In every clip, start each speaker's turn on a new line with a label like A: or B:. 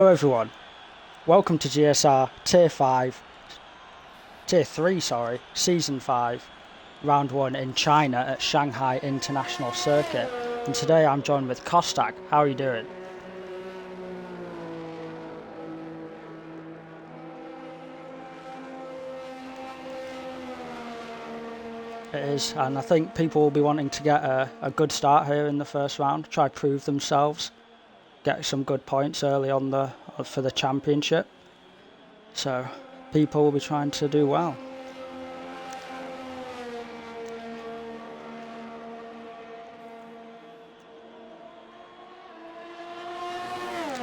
A: Hello everyone, welcome to GSR Tier 3, Season 5, Round 1 in China at Shanghai International Circuit. And today I'm joined with Kostagg. How are you doing? It is, and I think people will be wanting to get a good start here in the first round, try to prove themselves, get some good points early on for the championship. So people will be trying to do well.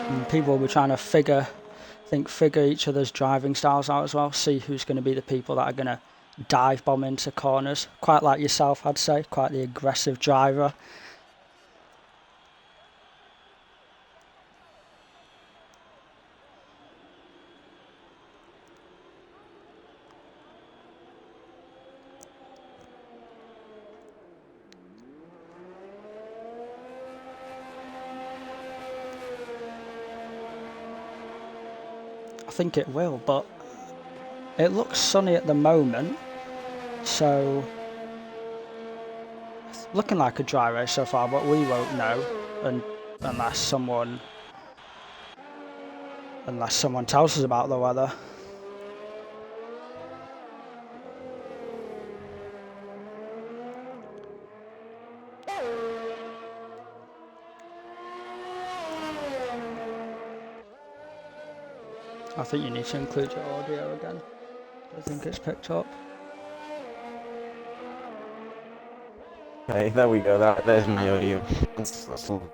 A: And people will be trying to figure each other's driving styles out as well, see who's going to be the people that are going to dive bomb into corners. Quite like yourself, I'd say, quite the aggressive driver. I think it will, but it looks sunny at the moment, so it's looking like a dry race so far, but we won't know unless someone tells us about the weather. I think you need to include your audio again. I think it's picked up.
B: Okay, there we go. There's my audio. That's lovely.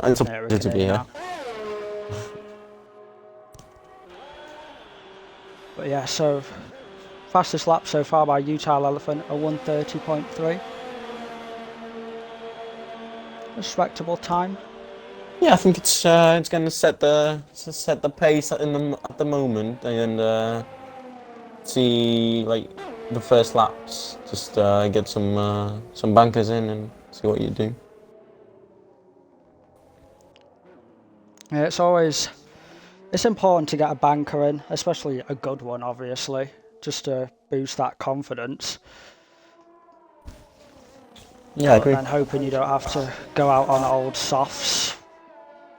B: It's a pleasure to be here.
A: But yeah, so fastest lap so far by Utah Elephant, a 1:30.3. Respectable time.
B: Yeah, I think it's going to set the pace at the moment, and see like the first laps. Just get some bankers in and see what you do.
A: Yeah, it's important to get a banker in, especially a good one, obviously, just to boost that confidence.
B: Yeah, I agree.
A: And hoping you don't have to go out on old softs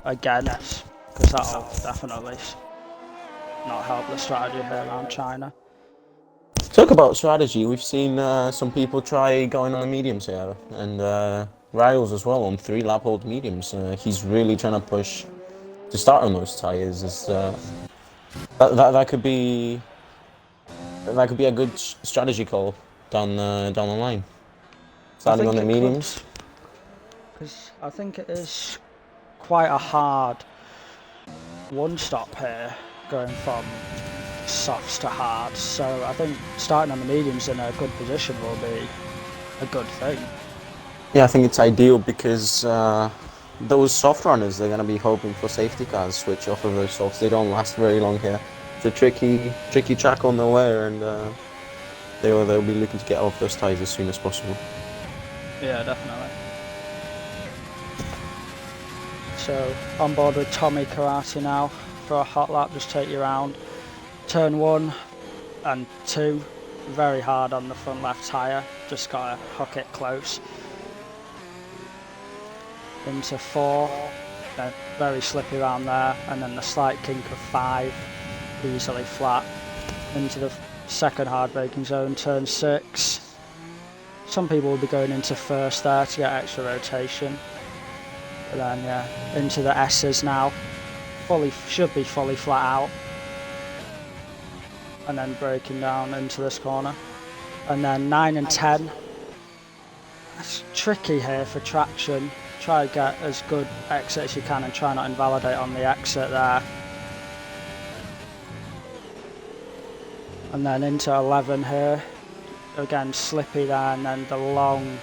A: again, because that'll definitely not help the strategy here around China.
B: Talk about strategy. We've seen some people try going on the mediums here, and Riles as well on 3-lap old mediums. He's really trying to push to start on those tires. That could be a good strategy call down the line. Starting on the mediums.
A: Because I think it is quite a hard one stop here, going from softs to hards. So I think starting on the mediums in a good position will be a good thing.
B: Yeah, I think it's ideal because those soft runners, they're going to be hoping for safety cars switch off of those softs. They don't last very long here. It's a tricky track on the way, and they'll be looking to get off those tyres as soon as possible.
A: Yeah, definitely. So on board with Tommy Karate now for a hot lap, just take you around. Turn 1 and 2, very hard on the front left tyre, just gotta hook it close. Into 4, very slippy around there, and then the slight kink of 5, easily flat. Into the second hard braking zone, turn 6. Some people will be going into first there to get extra rotation. But then yeah, into the S's now, should be fully flat out. And then braking down into this corner. And then 9 and 10. It's tricky here for traction. Try to get as good exit as you can and try not invalidate on the exit there. And then into 11 here. Again, slippy there, and then the long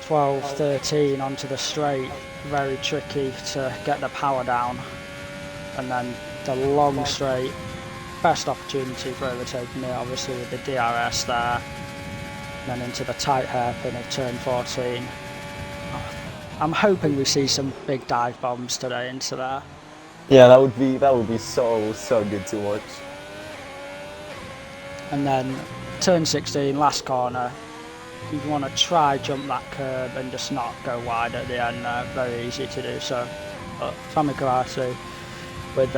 A: 12, 13 onto the straight. Very tricky to get the power down. And then the long straight. Best opportunity for overtaking me, obviously, with the DRS there. And then into the tight hairpin of turn 14. I'm hoping we see some big dive bombs today into there.
B: Yeah, that would be so good to watch.
A: And then turn 16, last corner. You'd want to try jump that curb and just not go wide at the end there. Very easy to do so. But Kamikaze with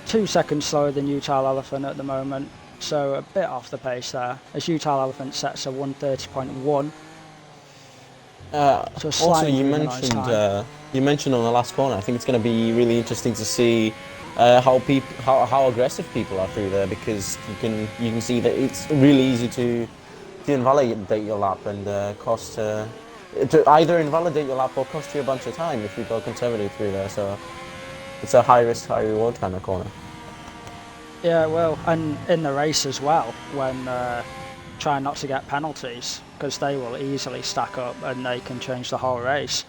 A: 2 seconds slower than Utile Elephant at the moment. So a bit off the pace there. As Utile Elephant sets a 1:30.1. So
B: Also, you mentioned on the last corner. I think it's going to be really interesting to see how aggressive people are through there, because you can see that it's really easy to invalidate your lap and to either invalidate your lap or cost you a bunch of time if you go conservative through there. So it's a high risk, high reward kind of corner.
A: Yeah, well, and in the race as well, when trying not to get penalties, because they will easily stack up and they can change the whole race.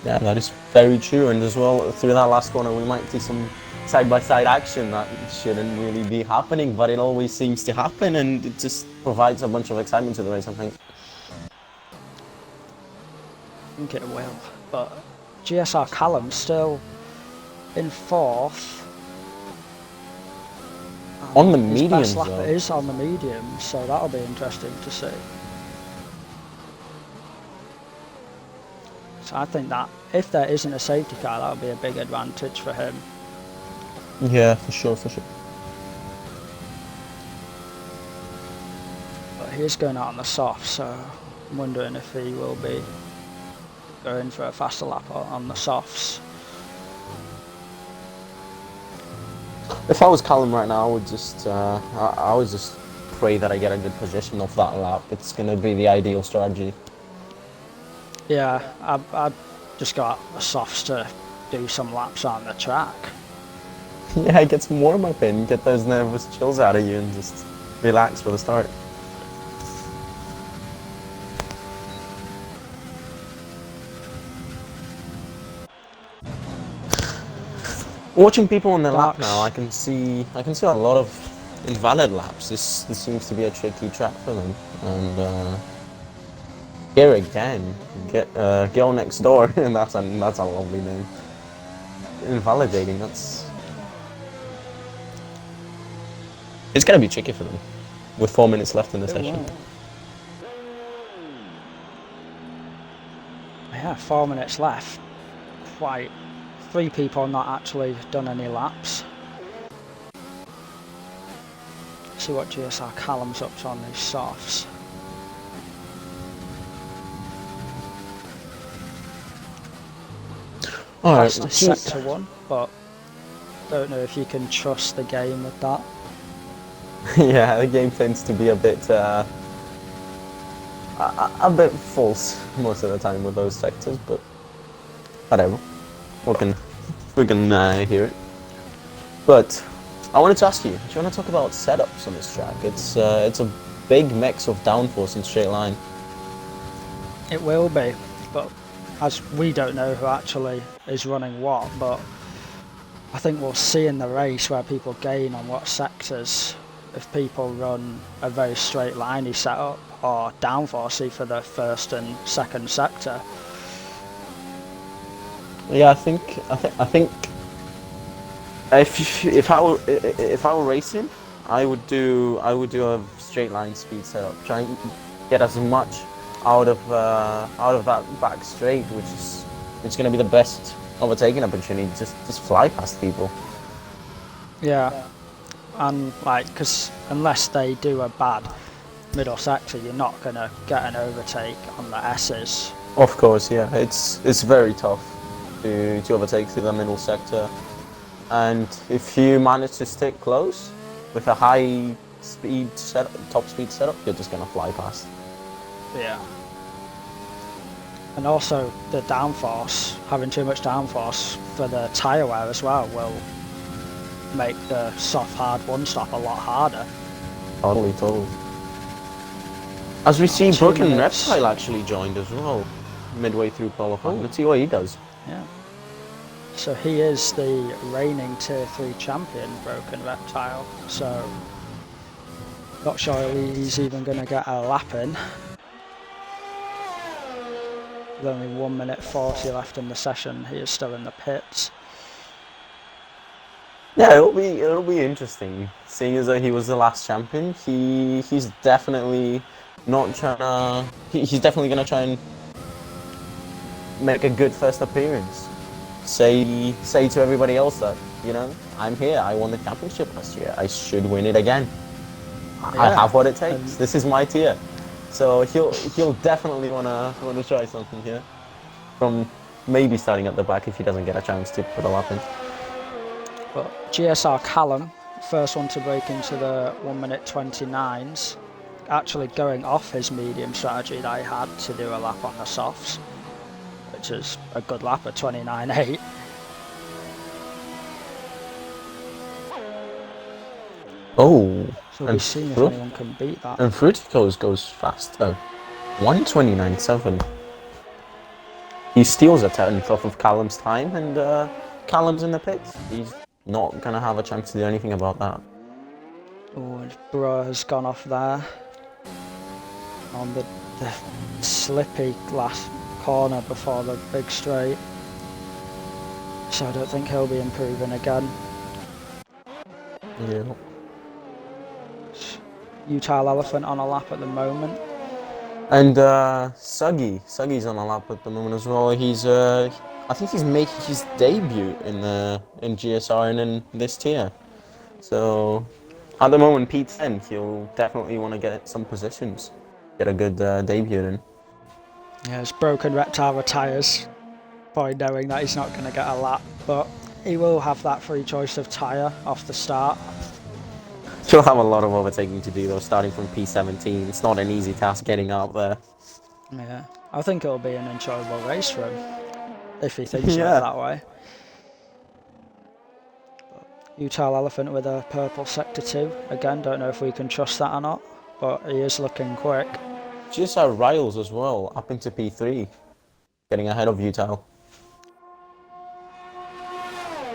B: Yeah, that is very true. And as well, through that last corner, we might see some side-by-side action that shouldn't really be happening, but it always seems to happen, and it just provides a bunch of excitement to the race, I think.
A: I think it will, but GSR Callum still in 4th.
B: On the
A: His
B: mediums,
A: best lap
B: though.
A: is on the medium, so that'll be interesting to see. So I think that if there isn't a safety car, that'll be a big advantage for him.
B: Yeah, for sure, for sure.
A: But he is going out on the soft, so I'm wondering if he will be going for a faster lap on the softs.
B: If I was Callum right now, I would just I would just pray that I get a good position off that lap. It's going to be the ideal strategy.
A: Yeah, I'd just go out the softs to do some laps on the track.
B: Yeah, get some warm up in, get those nervous chills out of you, and just relax for the start. Watching people on the lap now, I can see a lot of invalid laps. This seems to be a tricky track for them. And here again, girl next door, and that's a lovely name. Invalidating. It's gonna be tricky for them with 4 minutes left in the session.
A: Yeah, 4 minutes left. Quite. 3 people not actually done any laps. See what GSR Callum's up to on these softs. Fastest sector 1, but don't know if you can trust the game with that.
B: Yeah, the game tends to be a bit false most of the time with those sectors, but whatever. We can hear it. But I wanted to ask you, do you want to talk about setups on this track? It's a big mix of downforce and straight line.
A: It will be, but as we don't know who actually is running what, but I think we'll see in the race where people gain on what sectors, if people run a very straight liney setup or downforcey for the first and second sector.
B: Yeah, I think if I were racing, I would do a straight line speed setup. Try and get as much out of that back straight, which going to be the best overtaking opportunity. Just fly past people.
A: Yeah, and because unless they do a bad middle sector, you're not going to get an overtake on the S's.
B: Of course, yeah, it's very tough to overtake through the middle sector, and if you manage to stick close with a high speed top speed setup, you're just going to fly past.
A: Yeah. And also the downforce, having too much downforce for the tyre wear as well will make the soft hard one stop a lot harder.
B: Totally. As we see, Broken Reptile actually joined as well midway through qualifying. Let's see what he does.
A: Yeah. So he is the reigning Tier 3 champion, Broken Reptile. So not sure he's even going to get a lap in. With only 1 minute 40 left in the session, he is still in the pits.
B: Yeah, it'll be interesting. Seeing as though he was the last champion, he's definitely not trying to. He's definitely gonna try and make a good first appearance. Say to everybody else that, you know, I'm here. I won the championship last year. I should win it again. I have what it takes. This is my tier. So he'll definitely wanna try something here. From maybe starting at the back if he doesn't get a chance to put a lap in.
A: But GSR Callum, first one to break into the 1 minute 29s, actually going off his medium strategy that he had to do a lap on the softs, which is a good lap at 29.8.
B: Oh,
A: So we'll see if anyone can beat that.
B: And Fruity goes fast though. 1:29.7. He steals a 10th off of Callum's time, and Callum's in the pits. He's not gonna have a chance to do anything about that.
A: Oh, and Bro has gone off there on the slippy last corner before the big straight. So I don't think he'll be improving again.
B: Yeah.
A: Utah Elephant on a lap at the moment.
B: And Suggy's on a lap at the moment as well. I think he's making his debut in GSR and in this tier. So at the moment, P10, he'll definitely want to get some positions, get a good debut in.
A: Yeah, his broken Reptile tyres, by knowing that he's not going to get a lap, but he will have that free choice of tyre off the start.
B: He'll have a lot of overtaking to do though, starting from P17. It's not an easy task getting out there.
A: Yeah, I think it'll be an enjoyable race for him, if he thinks of it that way. Utah Elephant with a purple Sector 2. Again, don't know if we can trust that or not, but he is looking quick.
B: GSR Riles as well, up into P3, getting ahead of Utah.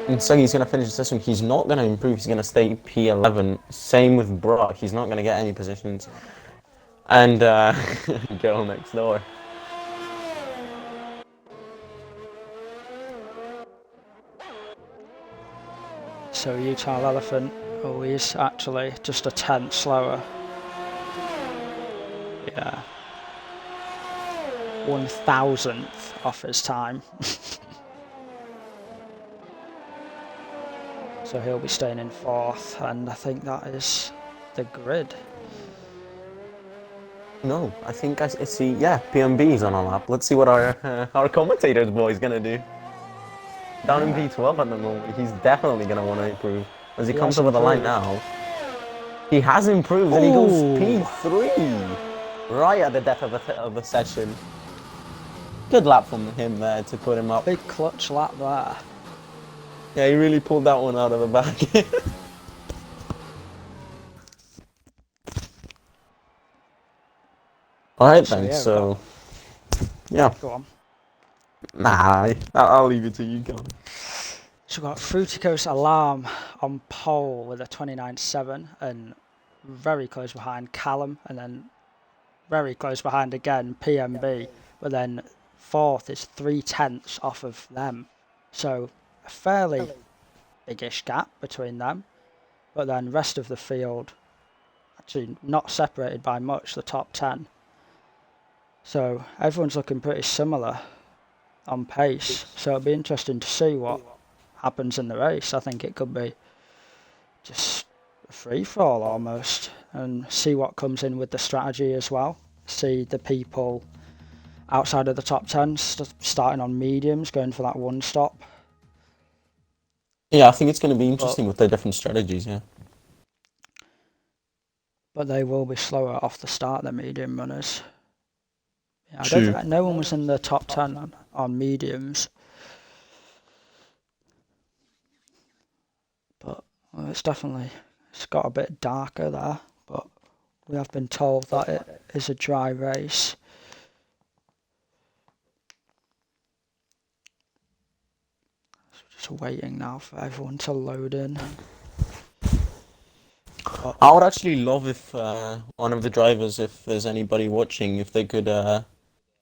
B: And Suggy's going to finish the session. He's not going to improve. He's going to stay P11. Same with Brock. He's not going to get any positions. And girl next door.
A: So Utah Elephant, oh, he's actually just a 10th slower. Yeah. 1,000th off his time. So he'll be staying in 4th, and I think that is the grid.
B: No, I think I see, yeah, PMB's on a lap. Let's see what our commentators boy is going to do. Down in P12 at the moment, he's definitely going to want to improve. As he comes over the line now, he has improved and he goes P3. Right at the death of the session. Good lap from him there to put him up.
A: Big clutch lap there.
B: Yeah, he really pulled that one out of the bag. Alright then, so yeah.
A: Go on.
B: Nah, I'll leave it to you, go.
A: So we've got Fruticos Alarm on pole with a 29.7 and very close behind Callum, and then very close behind again PMB, but then 4th is 3/10 off of them. So a fairly biggish gap between them, but then rest of the field actually not separated by much, the top 10. So everyone's looking pretty similar on pace, so it'll be interesting to see what happens in the race. I think it could be just a free-for-all almost, and see what comes in with the strategy as well. See the people outside of the top 10 starting on mediums, going for that one stop.
B: Yeah, I think it's going to be interesting with their different strategies, yeah.
A: But they will be slower off the start, the medium runners. Yeah, no one was in the top 10 on mediums. But well, it's got a bit darker there, but we have been told that it is a dry race. Just waiting now for everyone to load in.
B: I would actually love if one of the drivers, if there's anybody watching, if they could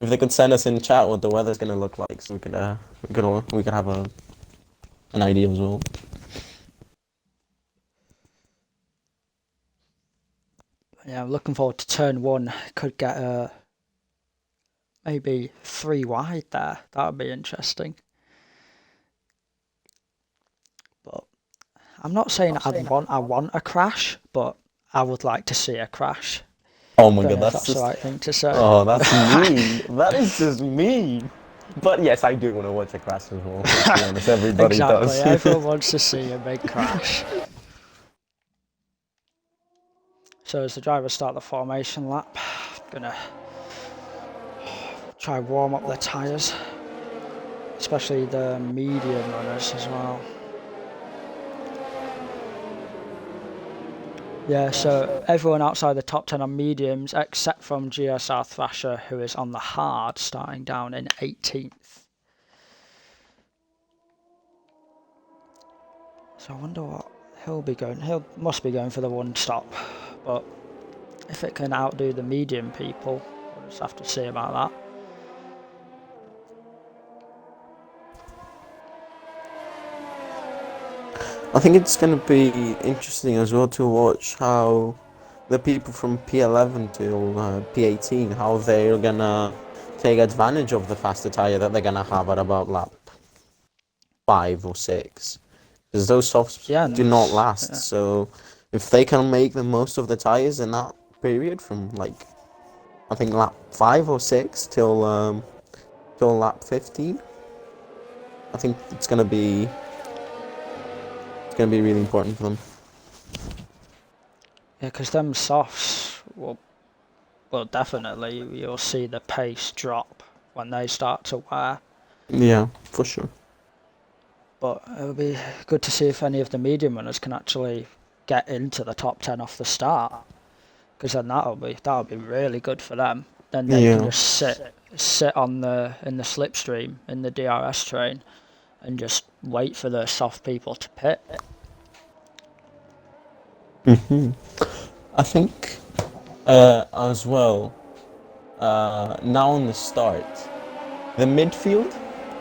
B: If they could send us in chat what the weather's gonna look like, so we could have an idea as well.
A: Yeah, I'm looking forward to turn one. Could get maybe 3 wide there. That would be interesting. But I'm not saying I want a crash, but I would like to see a crash.
B: Oh my
A: Don't
B: god,
A: know if
B: that's
A: that's the
B: just
A: right thing to say.
B: oh, that's mean. That is just mean. But yes, I do want to watch a crash as well. To be honest, everybody
A: Exactly,
B: does.
A: everyone wants to see a big crash. So as the drivers start the formation lap, gonna try warm up their tyres, especially the medium runners as well. Yeah, so everyone outside the top 10 on mediums, except from GSR Thrasher, who is on the hard, starting down in 18th. So I wonder what he'll be going. He must be going for the one stop, but if it can outdo the medium people, we'll just have to see about that.
B: I think it's gonna be interesting as well to watch how the people from P11 till P18, how they're gonna take advantage of the faster tire that they're gonna have at about lap 5 or 6, because those softs do not last. So if they can make the most of the tires in that period from like I think lap 5 or 6 till lap 15, I think it's gonna be really important for them.
A: Yeah, because them softs well, definitely you'll see the pace drop when they start to wear.
B: Yeah, for sure.
A: But it'll be good to see if any of the medium runners can actually get into the top 10 off the start, because then that'll be really good for them. Then they can just sit on in the slipstream in the DRS train and just wait for the soft people to pit.
B: I think as well, now on the start, the midfield,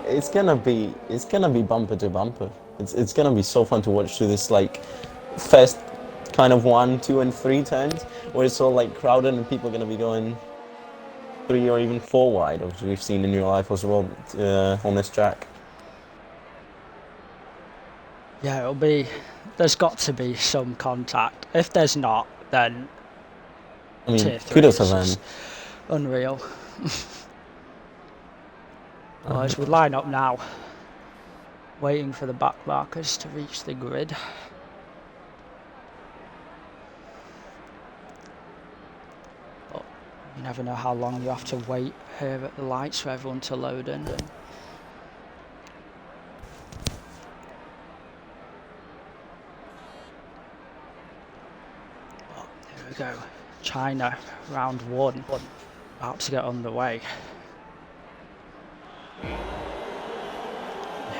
B: it's gonna be bumper to bumper. It's gonna be so fun to watch through this like first kind of 1, 2, and 3 turns where it's all like crowded and people are gonna be going 3 or even 4 wide, as we've seen in real life as well on this track.
A: Yeah, there's got to be some contact. If there's not, then
B: I mean,
A: tier 3
B: kudos to
A: is
B: them.
A: just unreal. Well, as we line up now, waiting for the back markers to reach the grid. But you never know how long you have to wait here at the lights for everyone to load in. Here we go. China, round 1, about to get underway.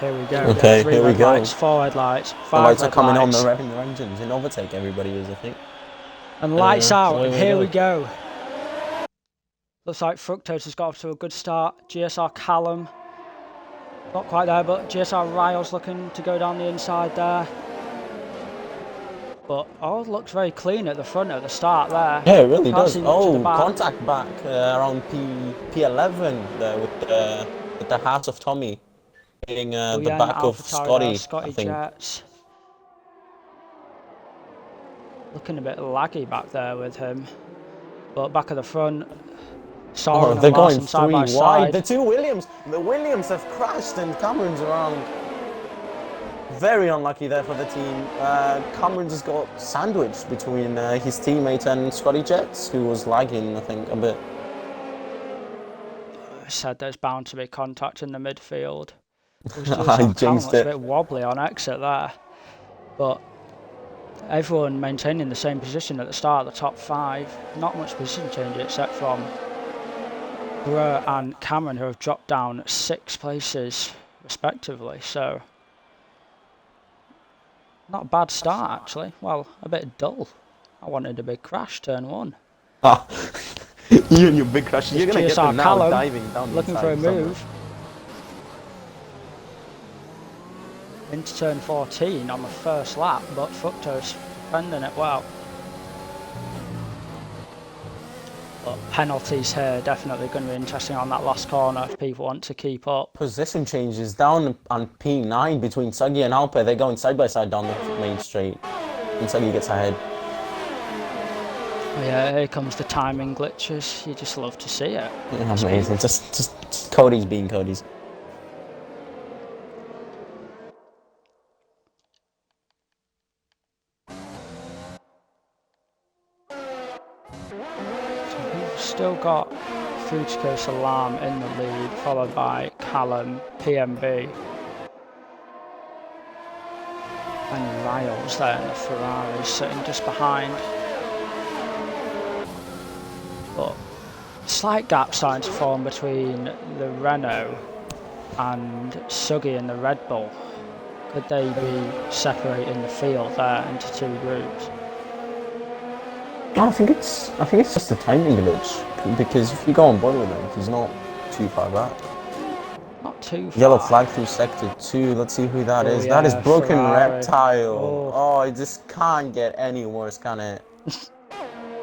A: Here we go.
B: Okay,
A: 3
B: here we
A: red
B: go.
A: lights, 4 red lights, 5
B: the lights
A: red
B: are coming
A: lights.
B: on, they're revving their engines and overtake everybody is, I think.
A: And lights out, and here we go. Looks like Fructose has got off to a good start. GSR Callum, not quite there, but GSR Riles looking to go down the inside there. But looks very clean at the front at the start there.
B: Yeah, it really does.
A: Can't see much at the back.
B: Contact back around P11 there with the Heart of Tommy hitting the back of Scotty.
A: Scotty Jets. Looking a bit laggy back there with him. But back of the front, Soren
B: they're
A: and
B: going
A: Larson side
B: 3
A: by
B: wide.
A: side.
B: The Williams have crashed and Cameron's around. Very unlucky there for the team. Cameron just got sandwiched between his teammate and Scotty Jets, who was lagging, I think, a bit.
A: I said there's bound to be contact in the midfield.
B: I jinxed it.
A: A bit wobbly on exit there. But everyone maintaining the same position at the start of the top 5. Not much position change except from Burr and Cameron, who have dropped down 6 places respectively. So not a bad start actually. Well, a bit dull. I wanted a big crash turn 1.
B: You and your big crush. You're gonna get
A: GSR
B: them now
A: Callum
B: diving down
A: looking
B: the
A: for a
B: side somewhere.
A: move. Into turn 14 on the first lap, but Fructose defending it well. But penalties here, definitely going to be interesting on that last corner if people want to keep up.
B: Position changes down on P9 between Suggy and Alper. They're going side by side down the main straight. And Suggy gets ahead.
A: Yeah, here comes the timing glitches. You just love to see it.
B: Yeah, amazing. Just Cody's being Cody's.
A: Still got Fructose Alarm in the lead, followed by Callum, PMB, and Riles there in the Ferrari, sitting just behind. But slight gap starting to form between the Renault and Suggy in the Red Bull. Could they be separating the field there into two groups?
B: I think it's just a timing glitch, because if you go on board with him, he's not too far back.
A: Not too far.
B: Yellow flag through sector 2. Let's see who that is.
A: Yeah,
B: that is Broken
A: Ferrari.
B: Reptile. Oh, it just can't get any worse, can it?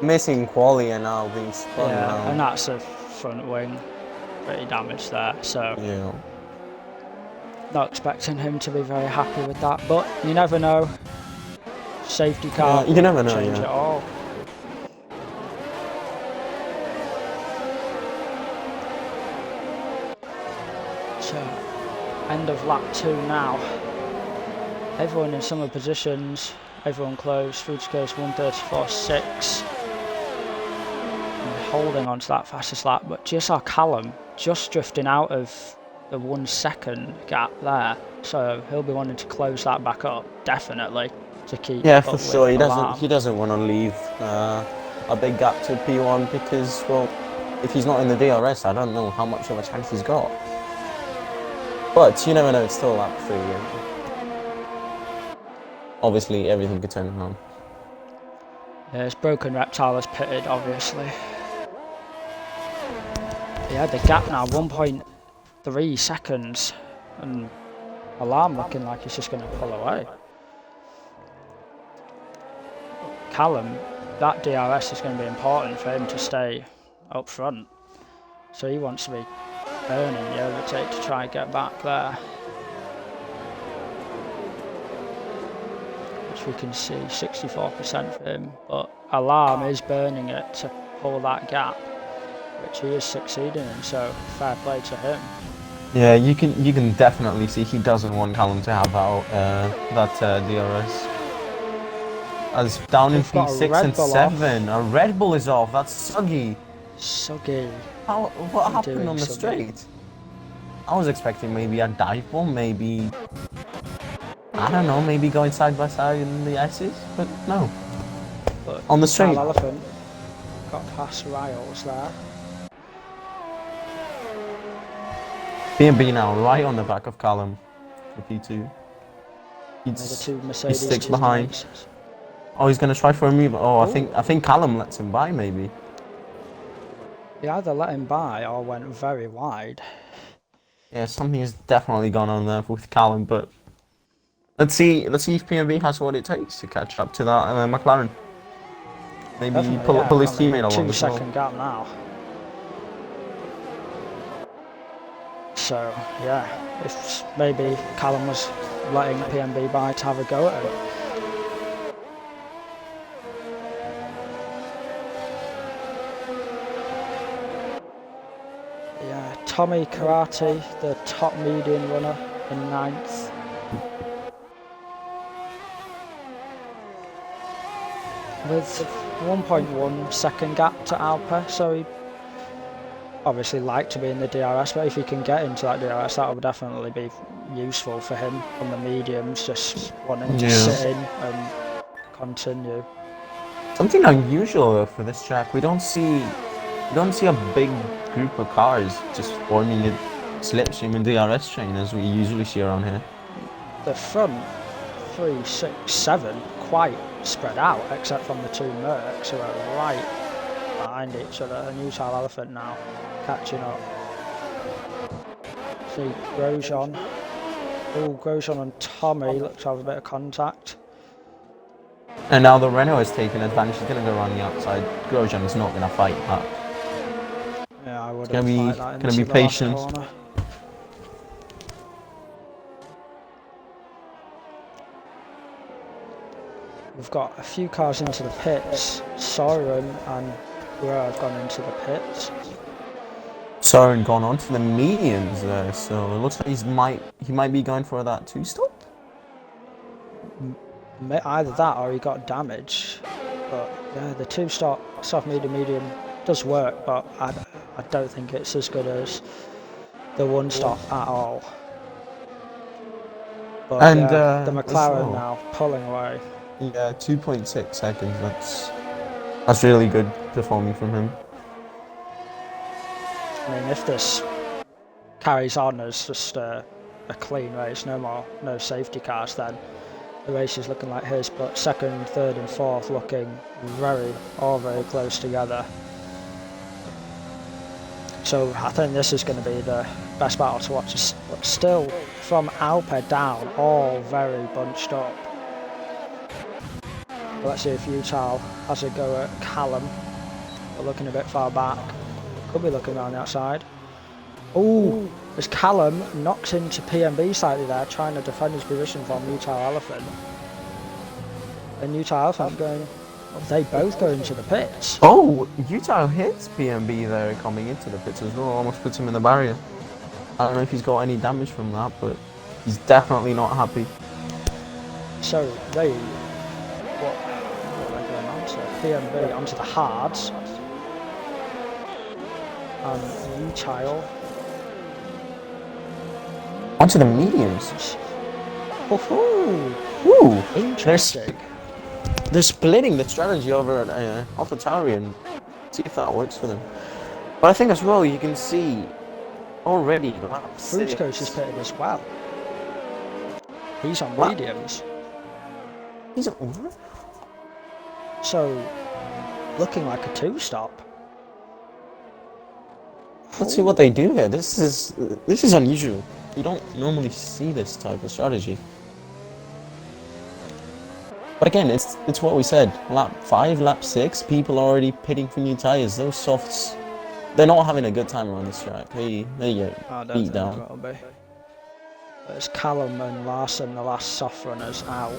B: Missing qualia now, being spun around.
A: And that's a front wing, pretty damaged there. So
B: Yeah.
A: not expecting him to be very happy with that, but you never know. Safety car,
B: you never know,
A: change
B: yeah.
A: it all. So, end of lap 2 now. Everyone in similar positions, everyone close. Fructose 1:34.6. Holding on to that fastest lap, but GSR Callum just drifting out of the 1 second gap there, so he'll be wanting to close that back up definitely to keep.
B: Yeah, for
A: up
B: sure.
A: with Alarm.
B: He doesn't want to leave a big gap to P1 because, well, if he's not in the DRS, I don't know how much of a chance he's got. But you never know. It's still lap 3. Obviously, everything could turn around.
A: Yeah, it's Broken Reptile has pitted, obviously. Yeah, the gap now 1.3 seconds, and Alarm looking like he's just going to pull away. Callum, that DRS is going to be important for him to stay up front, so he wants to be earning the overtake to try and get back there. Which we can see 64% for him, but Alarm is burning it to pull that gap, which he is succeeding in, so fair play to him.
B: Yeah, you can definitely see he doesn't want Callum to have that DRS. As down in P6 and 7, a Red Bull is off. That's Suggy.
A: Suggy.
B: What happened on the straight? I was expecting maybe a dive bomb, maybe, I don't know, maybe going side by side in the S's, but no.
A: But
B: on the straight.
A: Elephant got past Riles there.
B: B&B now right on the back of Callum for P2.
A: The two Mercedes
B: he sticks behind.
A: teammates.
B: Oh, he's going to try for a move. Oh, I think Callum lets him by, maybe.
A: He either let him by or went very wide.
B: Yeah, something has definitely gone on there with Callum, but let's see if P&B has what it takes to catch up to that McLaren. Maybe pull his teammate along as well.
A: 2 second gap now. So yeah, if maybe Callum was letting P&B by to have a go at him. Yeah, Tommy Karate, the top median runner in 9th. With 1.1 second gap to Alper, so he obviously like to be in the DRS, but if he can get into that DRS, that will definitely be useful for him on the mediums, just wanting to sit in and continue.
B: Something unusual though for this track, we don't see a big group of cars just forming a slipstream and DRS train as we usually see around here.
A: The front 3, 6, 7 quite spread out, except from the two Mercs who are right behind each other. A Utah Elephant now catching up. See Grosjean. Oh, Grosjean and Tommy look to have a bit of contact.
B: And now the Renault has taken advantage. He's going to go around the outside. Grosjean is not going to fight that.
A: Yeah, I would
B: He's
A: have
B: going to be patient.
A: We've got a few cars into the pits. Soren and Prix have gone into the pits.
B: Soren gone on to the mediums there, so it looks like he might be going for that 2-stop.
A: Either that or he got damage. But yeah, the 2-stop soft medium does work, but I don't think it's as good as the 1-stop at all. But
B: And
A: yeah, the McLaren
B: well,
A: now pulling away.
B: Yeah, 2.6 seconds. That's really good performing from him.
A: I mean, if this carries on as just a clean race, no safety cars, then the race is looking like his. But second, third, and fourth looking very close together. So I think this is going to be the best battle to watch. But still, from Alpe down, all very bunched up. Let's see if Utah has a go at Callum. We're looking a bit far back. Could be looking around the outside. Oh, as Callum knocks into PMB slightly there, trying to defend his position from Utah Elephant. And Utah Elephant going, well, they both go into the pits.
B: Oh, Utah hits PMB there coming into the pits as well, almost puts him in the barrier. I don't know if he's got any damage from that, but he's definitely not happy.
A: So they, what are they going on to? PMB onto the hards. And Utah
B: onto the mediums.
A: Ooh, interesting.
B: They're splitting the strategy over at AlphaTauri and see if that works for them. But I think as well, you can see already
A: Fruit's coach is pitted as well. He's on mediums.
B: He's on.
A: So, looking like a 2-stop.
B: Let's see what they do here. This is unusual. You don't normally see this type of strategy. But again, it's what we said. Lap 5, lap 6, people are already pitting for new tyres. Those softs, they're not having a good time around this track. They get beat down.
A: There's Callum and Larson, the last soft runners, out.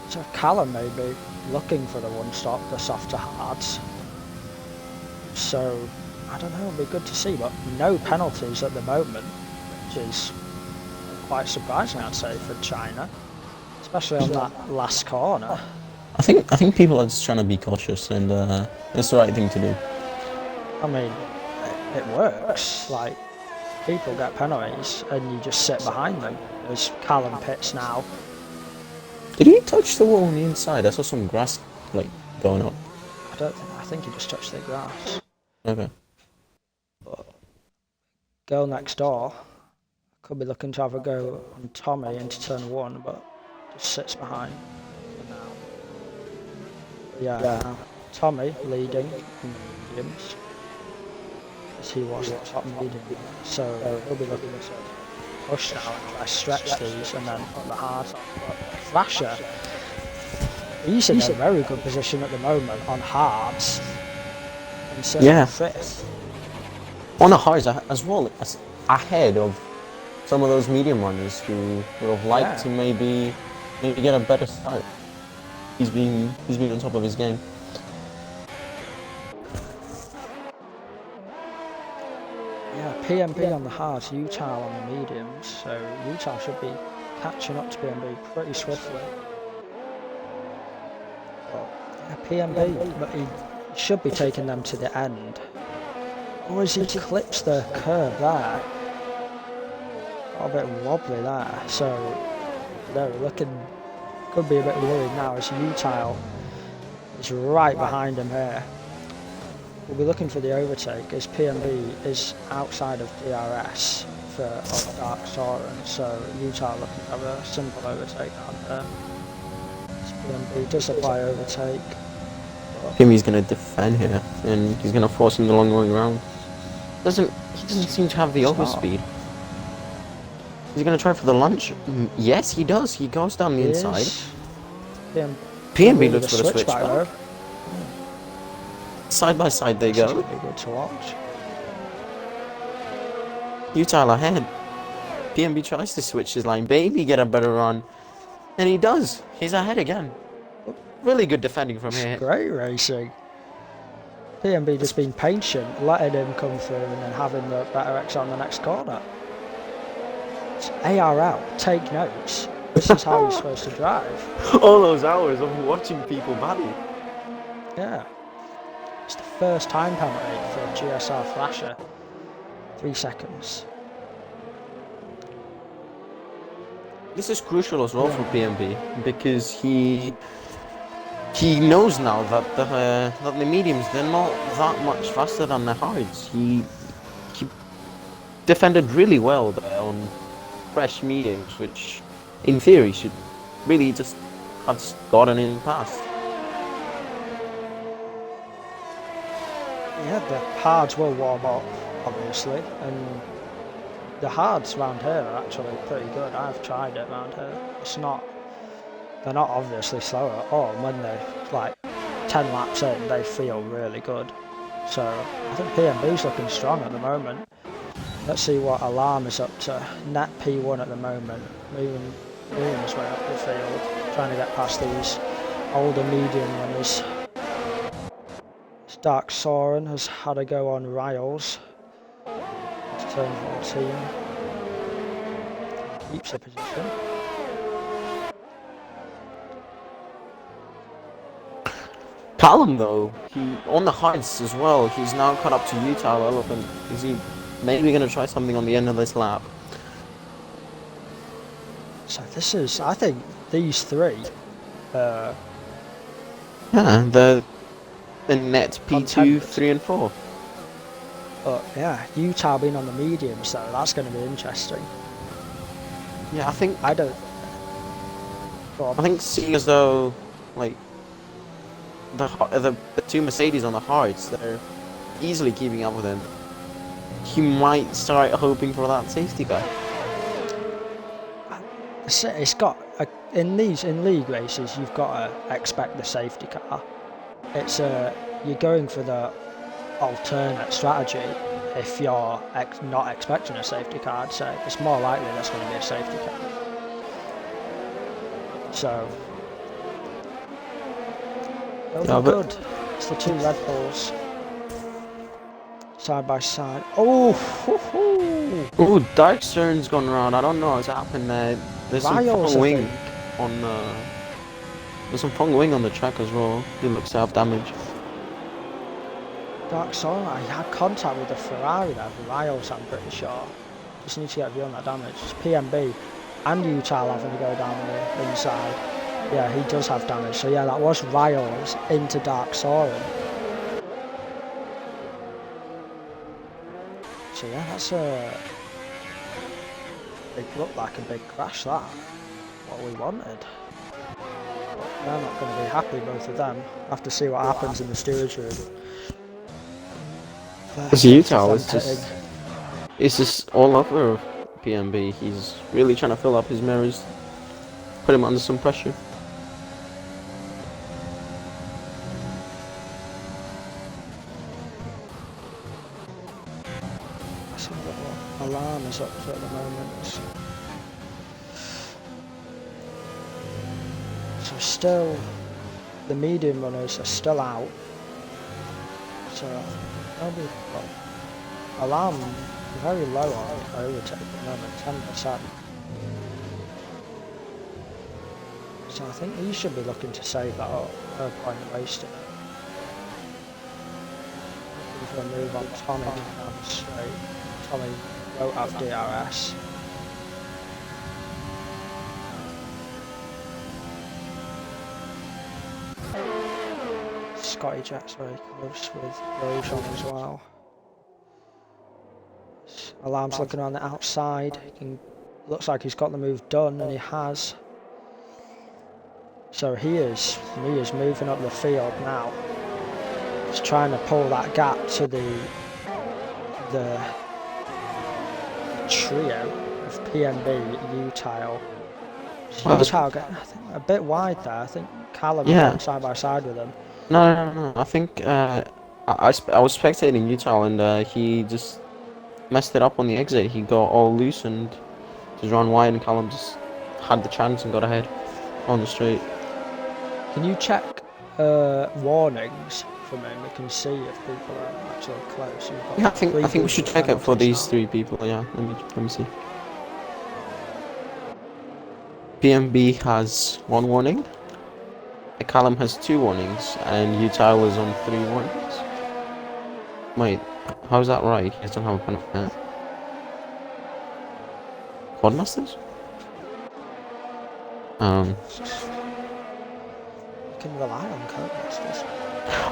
A: So Callum may be looking for the 1-stop, the softer hards. So, I don't know, it'll be good to see, but no penalties at the moment, which is quite surprising, I'd say, for China. Especially on that last corner.
B: I think people are just trying to be cautious, and it's the right thing to do.
A: I mean, it works. Like, people get penalties, and you just sit behind them. There's Callum pits now.
B: Did he touch the wall on the inside? I saw some grass like going up.
A: I think he just touched the grass.
B: Okay.
A: But girl next door could be looking to have a go on Tommy into turn 1, but just sits behind for now. Yeah. Tommy leading in the mediums, as he was the top medium. So he'll be looking to push now and try to stretch these and then put the hards on. But Thrasher, he's in a very good position at the moment on hards. And certainly fifth.
B: On the hards as well, as ahead of some of those medium runners who would have liked to maybe get a better start. He's been on top of his game.
A: Yeah, PMB on the hards, Utah on the mediums, so Utah should be catching up to PMB pretty swiftly. But yeah, PMB, but he should be taking them to the end. Or has he clipped the curb there? Got a bit wobbly there, so they're looking, could be a bit worried now as Utah is right behind him here. We'll be looking for the overtake as PMB is outside of DRS for Dark Soren, so Utah looking to have a simple overtake down there. As PMB does apply overtake,
B: Pimmy's gonna defend here, and he's gonna force him the long way around. He doesn't seem to have the overspeed. Is he gonna try for the lunge? Yes, he does. He goes down the inside. PMB looks for the switchback. Side by side they go.
A: Be good to watch.
B: Utah ahead. PMB tries to switch his line. Baby get a better run. And he does. He's ahead again. Really good defending from here.
A: Great racing. PMB just being patient, letting him come through and then having the better X on the next corner. It's ARL, take notes. This is how you're supposed to drive.
B: All those hours of watching people battle.
A: Yeah. It's the first time penalty for a GSR Thrasher. 3 seconds.
B: This is crucial as well for PMB because he knows now that the mediums, they're not that much faster than the hards. He defended really well there on fresh mediums, which in theory should really just have gotten in past.
A: Yeah, the hards will warm up, obviously, and the hards around here are actually pretty good. I've tried it around here. They're not obviously slower at all. When they're like 10 laps in, they feel really good. So I think PMB's looking strong at the moment. Let's see what Alarm is up to. Net P1 at the moment, moving his way up the field, trying to get past these older medium runners. Dark Soren has had a go on Riles. It's turn 14. Keeps the position.
B: Callum though, on the heights as well, he's now caught up to Utah Elephant. Is he maybe going to try something on the end of this lap?
A: So this is, I think, these three.
B: Yeah, the net P2, 3 and 4.
A: But yeah, Utah being on the mediums though, that's going to be interesting.
B: Yeah, I think seeing as though like the two Mercedes on the hards, they're easily keeping up with him. He might start hoping for that safety car.
A: It's got in league races, you've got to expect the safety car. It's you're going for the alternate strategy if you're not expecting a safety car. I'd say it's more likely there's going to be a safety car. So it'll be good. It's the two Red Bulls side by side. Oh,
B: Dark Stern's gone around. I don't know what's happened there. There's some front wing on there's some front wing on the track as well. He looks to have damage.
A: Dark Soul, I had contact with the Ferrari there, the Riles, I'm pretty sure. Just need to get a view on that damage. It's PMB and Utah having to go down the inside. Yeah, he does have damage. So yeah, that was Riles into Dark Soren. So yeah, that's looked like a big crash, that. What we wanted. But they're not going to be happy, both of them. Have to see what happens in the stewards room.
B: Utah it's just all over PMB. He's really trying to fill up his mirrors, put him under some pressure.
A: That's what Alarm is up to at the moment. So still, the medium runners are still out. So Alarm very low on overtake at the moment, 10%. So I think he should be looking to save that up. No point in wasting it. He's going to move on Tommy down straight. Tommy won't have DRS. ScrattyRat's very close with Rose on as well. Alarm's looking on the outside. Looks like he's got the move done, and he has. So he is moving up the field now. He's trying to pull that gap to the trio of PMB, U-Tile.
B: Well,
A: U-Tile getting, I think, a bit wide there. I think Callum
B: yeah.
A: getting side by side with him.
B: No. I think I was spectating Utah and he just messed it up on the exit. He got all loose and just ran wide, and Callum just had the chance and got ahead on the straight.
A: Can you check warnings for me? We can see if people are actually close.
B: Yeah, I think we should check it for these three people. Yeah, let me see. PMB has 1 warning. Callum has 2 warnings, and Utah is on 3 warnings. Wait, how's that right? He doesn't have a penalty. Quadmasters?
A: You can rely on Codemasters.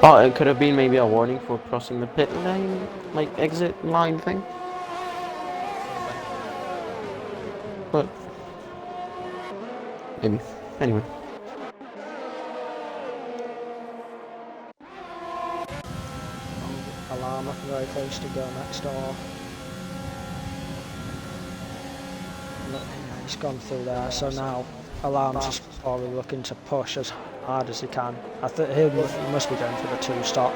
B: Oh, it could have been maybe a warning for crossing the pit lane, like exit line thing. But maybe. Anyway.
A: Alarm looking very close to go next door. Look, yeah, he's gone through there, so now Alarm's just probably looking to push as hard as he can. I think he must be going for the 2-stop.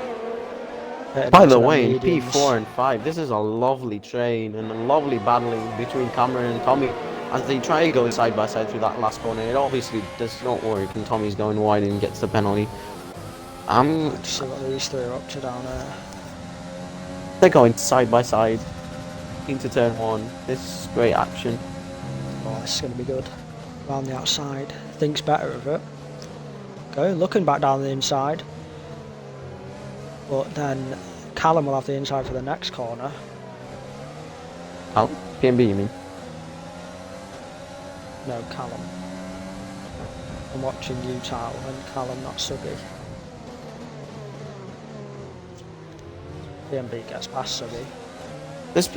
B: By the way, in P4 and 5, this is a lovely train and a lovely battling between Cameron and Tommy as they try to go side by side through that last corner. It obviously does not work and Tommy's going wide and gets the penalty.
A: Let's see what these three are up to down there.
B: They're going side by side into turn 1. This is great action.
A: Oh, this is going to be good. Round the outside. Thinks better of it. Go, looking back down the inside. But then Callum will have the inside for the next corner.
B: Oh, PMB you mean?
A: No, Callum. I'm watching Utah and Callum, not Suggy. PMB gets past Suggy.
B: There's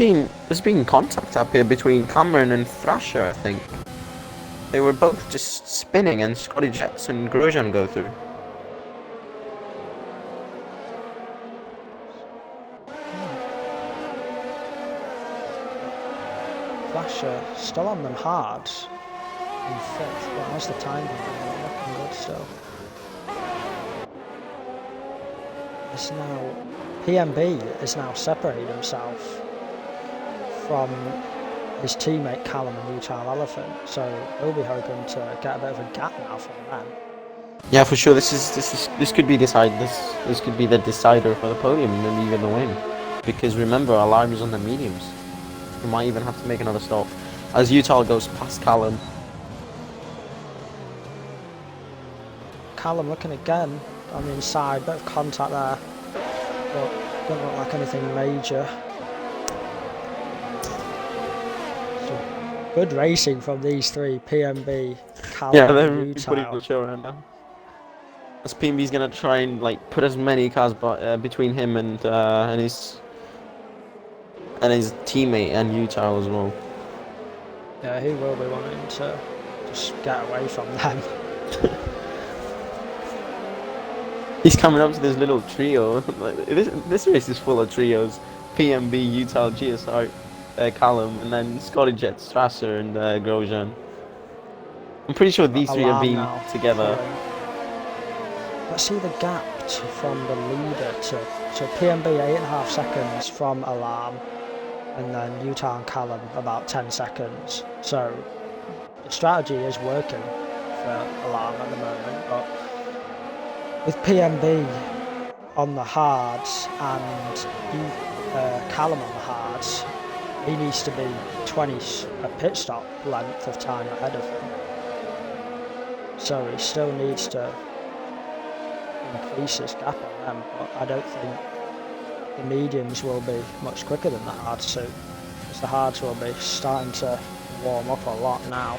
B: been contact up here between Cameron and Thrasher, I think. They were both just spinning and Scotty Jets and Grosjean go through.
A: Thrasher still on them hard in 5th, but how's the time looking good still? It's now PMB is now separated himself from his teammate Callum and Utah Elephant, so he'll be hoping to get a bit of a gap now from them.
B: Yeah, for sure. This could be this could be the decider for the podium and even the win, because remember, Alarm is on the mediums. We might even have to make another stop as Utah goes past Callum.
A: Callum looking again on the inside, bit of contact there, but doesn't look like anything major. So good racing from these three, PMB, Callum,
B: Yeah, they're
A: and
B: putting the show around now. As PMB's gonna try and like put as many cars between him and his teammate and Utah as well.
A: Yeah, he will be wanting to just get away from them.
B: He's coming up to this little trio. This race is full of trios. PMB, Utah, GSR, Callum, and then Scotty Jets, Strasser, and Grosjean. I'm pretty sure these three have been together.
A: Let's see the gap from the leader to PMB 8.5 seconds from Alarm, and then Utah and Callum about 10 seconds. So the strategy is working for Alarm at the moment, but with PMB on the hards and Callum on the hards, he needs to be 20 a pit stop length of time ahead of him. So he still needs to increase his gap on them, but I don't think the mediums will be much quicker than the hards too, because the hards will be starting to warm up a lot now.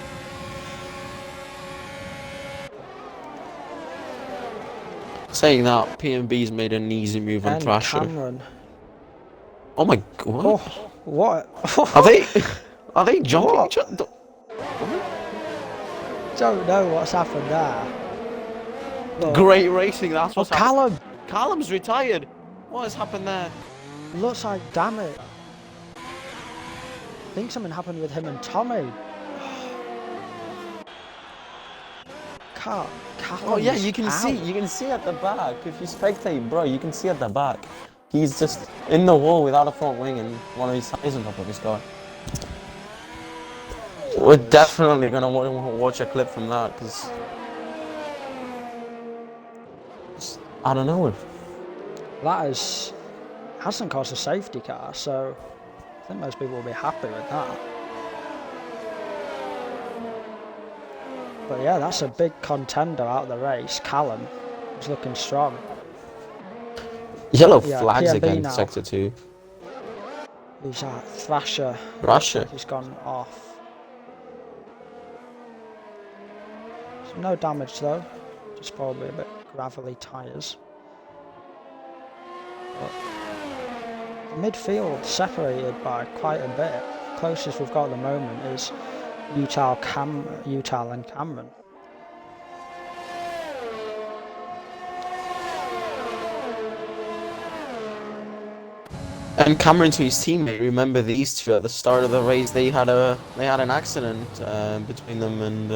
B: Saying that, PMB's made an easy move on Thrasher.
A: Cameron.
B: Oh my god!
A: Oh, what?
B: Are they jumping each other?
A: Don't know what's happened there. But
B: great racing, that's what's
A: Callum!
B: happened. Callum's retired. What has happened there?
A: Looks like damage. I think something happened with him and Tommy.
B: Oh yeah,
A: Callum's
B: you can
A: out.
B: see at the back. If you spectate, bro, you can see at the back. He's just in the wall without a front wing and one of his tires on top of his car. We're definitely gonna watch a clip from that because I don't know.
A: That hasn't caused a safety car, so I think most people will be happy with that. But yeah, that's a big contender out of the race. Callum is looking strong.
B: Yellow flags
A: PMB
B: again,
A: now.
B: sector 2.
A: Who's that? Thrasher.
B: Russia.
A: He's gone off. So no damage though, just probably a bit gravelly tyres. Midfield separated by quite a bit. Closest we've got at the moment is Utal and Cameron.
B: And Cameron to his teammate. Remember these two at the start of the race? They had an accident between them, and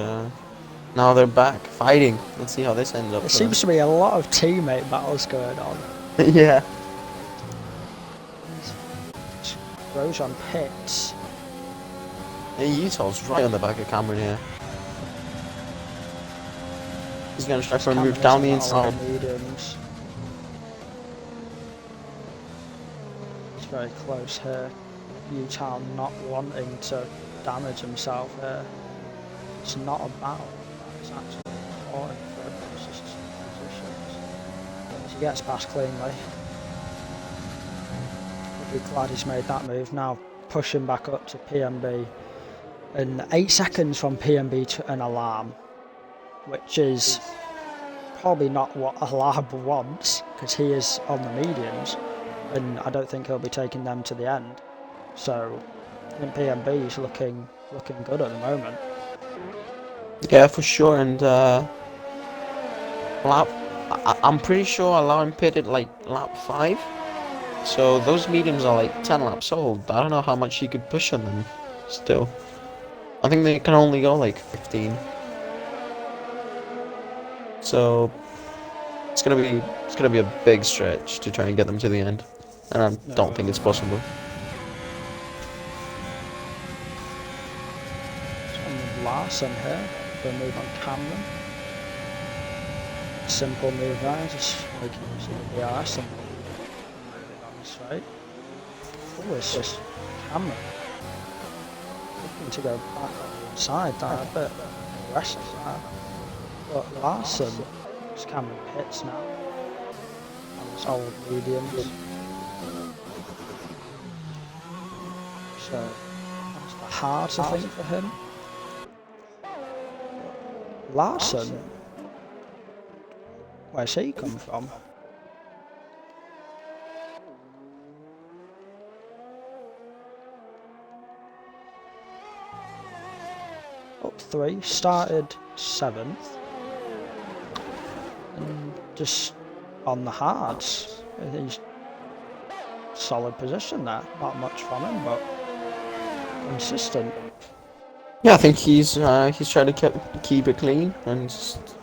B: now they're back fighting. Let's see how this ends up.
A: There seems to be a lot of teammate battles going on.
B: Yeah.
A: Grosjean pits.
B: Hey, Utah's right on the back of Cameron here. He's going to try for a move down the inside.
A: Mediums. It's very close here. Utah not wanting to damage himself here. It's not a battle. It's actually important for him. It's just positions. He gets past cleanly. Be glad he's made that move. Now pushing back up to PMB, and 8 seconds from PMB to an alarm, which is probably not what Alarm wants because he is on the mediums, and I don't think he'll be taking them to the end. So I think PMB is looking good at the moment.
B: Yeah, for sure. And I'm pretty sure Alarm pitted like lap 5. So those mediums are like 10 laps old. I don't know how much he could push on them still. I think they can only go like 15. So it's gonna be a big stretch to try and get them to the end. And I don't think it's possible.
A: Larson here, the move on Cameron. Simple move there, just making use of the RS and moving on straight. Oh, it's just Cameron looking to go back on the inside there, a bit aggressive there. But Larson, it's Cameron pits now. On his old mediums. So that's the hard, I think, for him. Larson? Where's he come from? Up 3, started 7th. And just on the hards. He's solid position there. Not much from him, but consistent.
B: Yeah, I think he's trying to keep it clean and just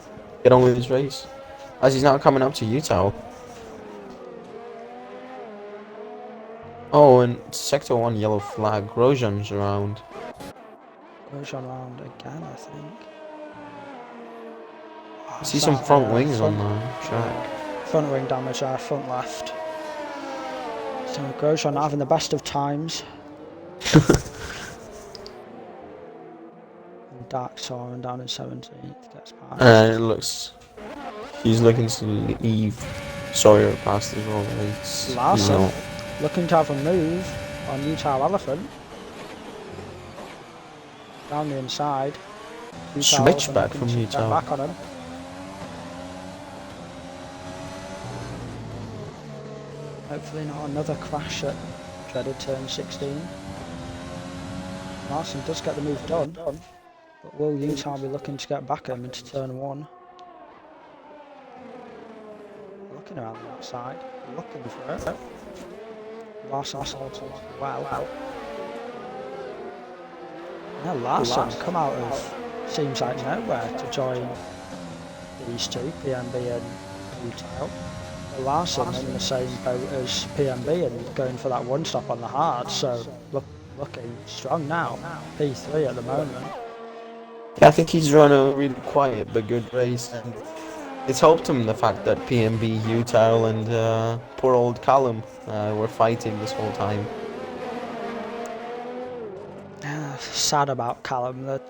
B: get on with his race. As he's now coming up to Utah. Oh, and sector 1 yellow flag. Grosjean's around.
A: Grosjean around again, I think.
B: I see some front wings on the track.
A: Front wing damage there, front left. So Grosjean not having the best of times. Dark Soren down in 17th gets past.
B: And it looks he's looking to leave Sawyer past as well.
A: Larson looking to have a move on Utah Elephant. Down the inside.
B: Switch back from Utah.
A: Back on him. Hopefully not another crash at dreaded turn 16. Larson does get the move done. But will Utah be looking to get back him into turn 1? looking around the outside, looking for it. Larson sorted well. Yeah, Larson come out of seems like nowhere to join these two, PMB and Utile. Larson in the same boat as PMB and going for that one stop on the hard, so looking strong now. P3 at the moment.
B: Yeah, I think he's run a really quiet but good race, and it's helped him the fact that PMB, Utile, and poor old Callum were fighting this whole time.
A: Sad about Callum. The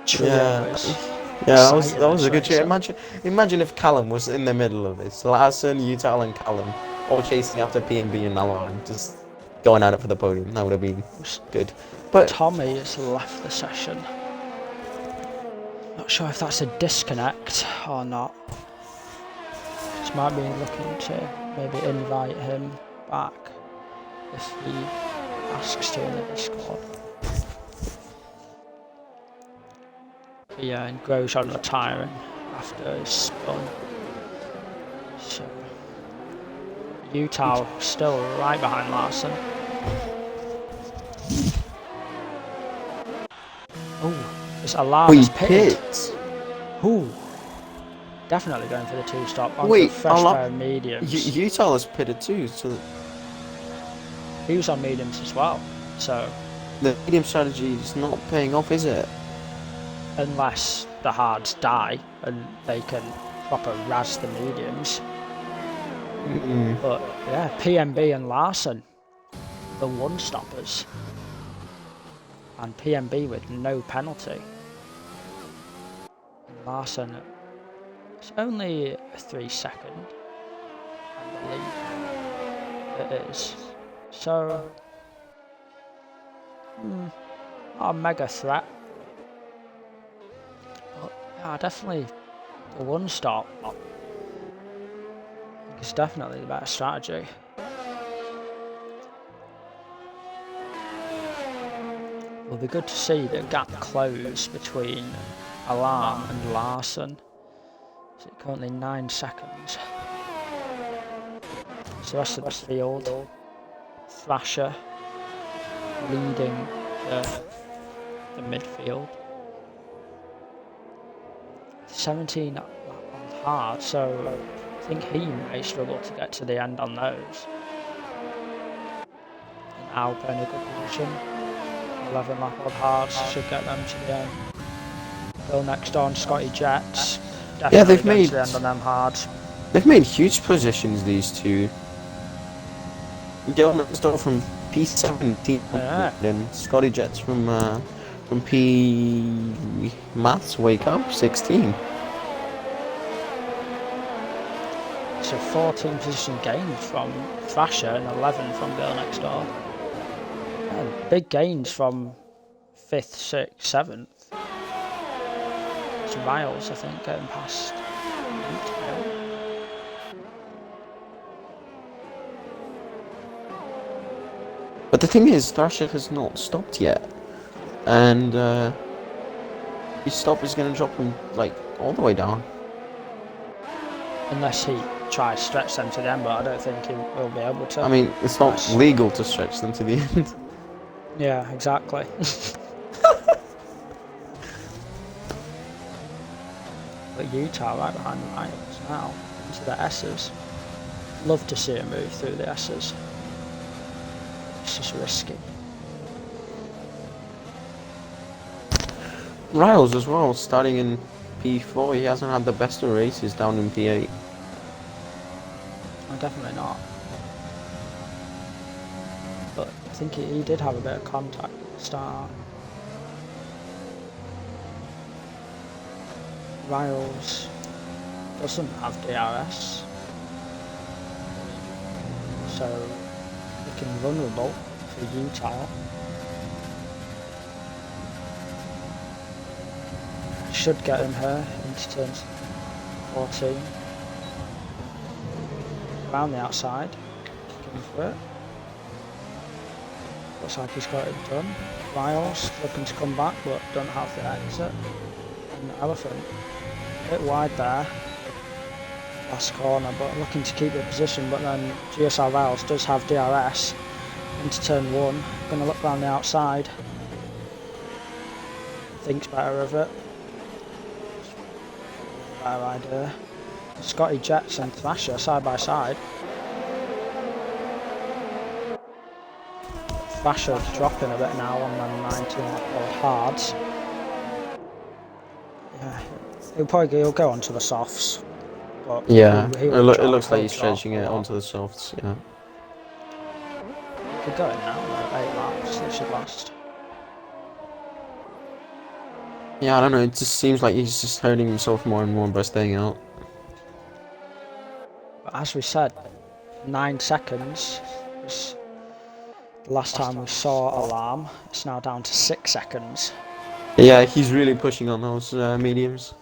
A: trio is
B: that was a good cheer. Imagine if Callum was in the middle of this. Larson, Utile, and Callum all chasing after PMB and Malone, just going at it for the podium. That would have been good. But
A: Tommy has left the session. Not sure if that's a disconnect or not. Just might be looking to maybe invite him back if he asks to in the Discord. Yeah, and Grosjean retiring after his spun. So Utah still right behind Larson. Oh, this alarm is pitted. Ooh, definitely going for the two-stop on the fresh pair of mediums.
B: Utah is pitted too, so
A: he was on mediums as well. So
B: the medium strategy is not paying off, is it?
A: Unless the hards die and they can proper razz the mediums. But yeah, PMB and Larson, the one-stoppers. And PMB with no penalty. And Larson, it's only a 3-second, I believe it is. So, not a mega threat. But yeah, definitely the one stop is definitely the better strategy. It'll be good to see the gap close between Alarm and Larson. It's currently 9 seconds. So the rest of the field, Thrasher leading the midfield. 17 on hard, so I think he may struggle to get to the end on those. And Alp in a good position. 11 lap on hards should get them to the end. Bill next on Scotty Jets. Definitely
B: they've made
A: to the end on them hards.
B: They've made huge positions, these two. Gil next on from P17 and Scotty Jets from P Maths Wake Up 16.
A: So 14 position gains from Thrasher and 11 from Girl Next Door. Yeah, big gains from 5th, 6th, 7th. It's Riles, I think, getting past.
B: But the thing is, Thrasher has not stopped yet, and his stop is going to drop him like all the way down.
A: Unless he tries to stretch them to the end, but I don't think he will be able to.
B: I mean, it's not legal to stretch them to the end.
A: Yeah, exactly. But Utah right behind the Lions now into the S's. Love to see him move through the S's. It's just risky.
B: Riles as well, starting in P4. He hasn't had the best of races down in P8.
A: Oh, definitely not. But I think he did have a bit of contact at the start. Riles doesn't have DRS, so looking vulnerable for Utah. Should get him here into turn 14. Around the outside, looking for it. Looks like he's got it done. Riles looking to come back, but don't have the exit. And Elephant, a bit wide there. last corner, but looking to keep the position. But then GSR Rails does have DRS into turn 1. Going to look round the outside. Thinks better of it. Better idea. Scotty Jets and Thrasher side by side. Thrasher dropping a bit now on the 19 old hards. Yeah, he'll go onto the softs. But
B: Yeah,
A: he
B: it looks like he's stretching it onto the softs, yeah.
A: We're going now, like 8 laps, they should last.
B: Yeah, I don't know, it just seems like he's just hurting himself more and more by staying out.
A: But as we said, 9 seconds was the last time we saw Alarm. It's now down to 6 seconds.
B: Yeah, he's really pushing on those mediums.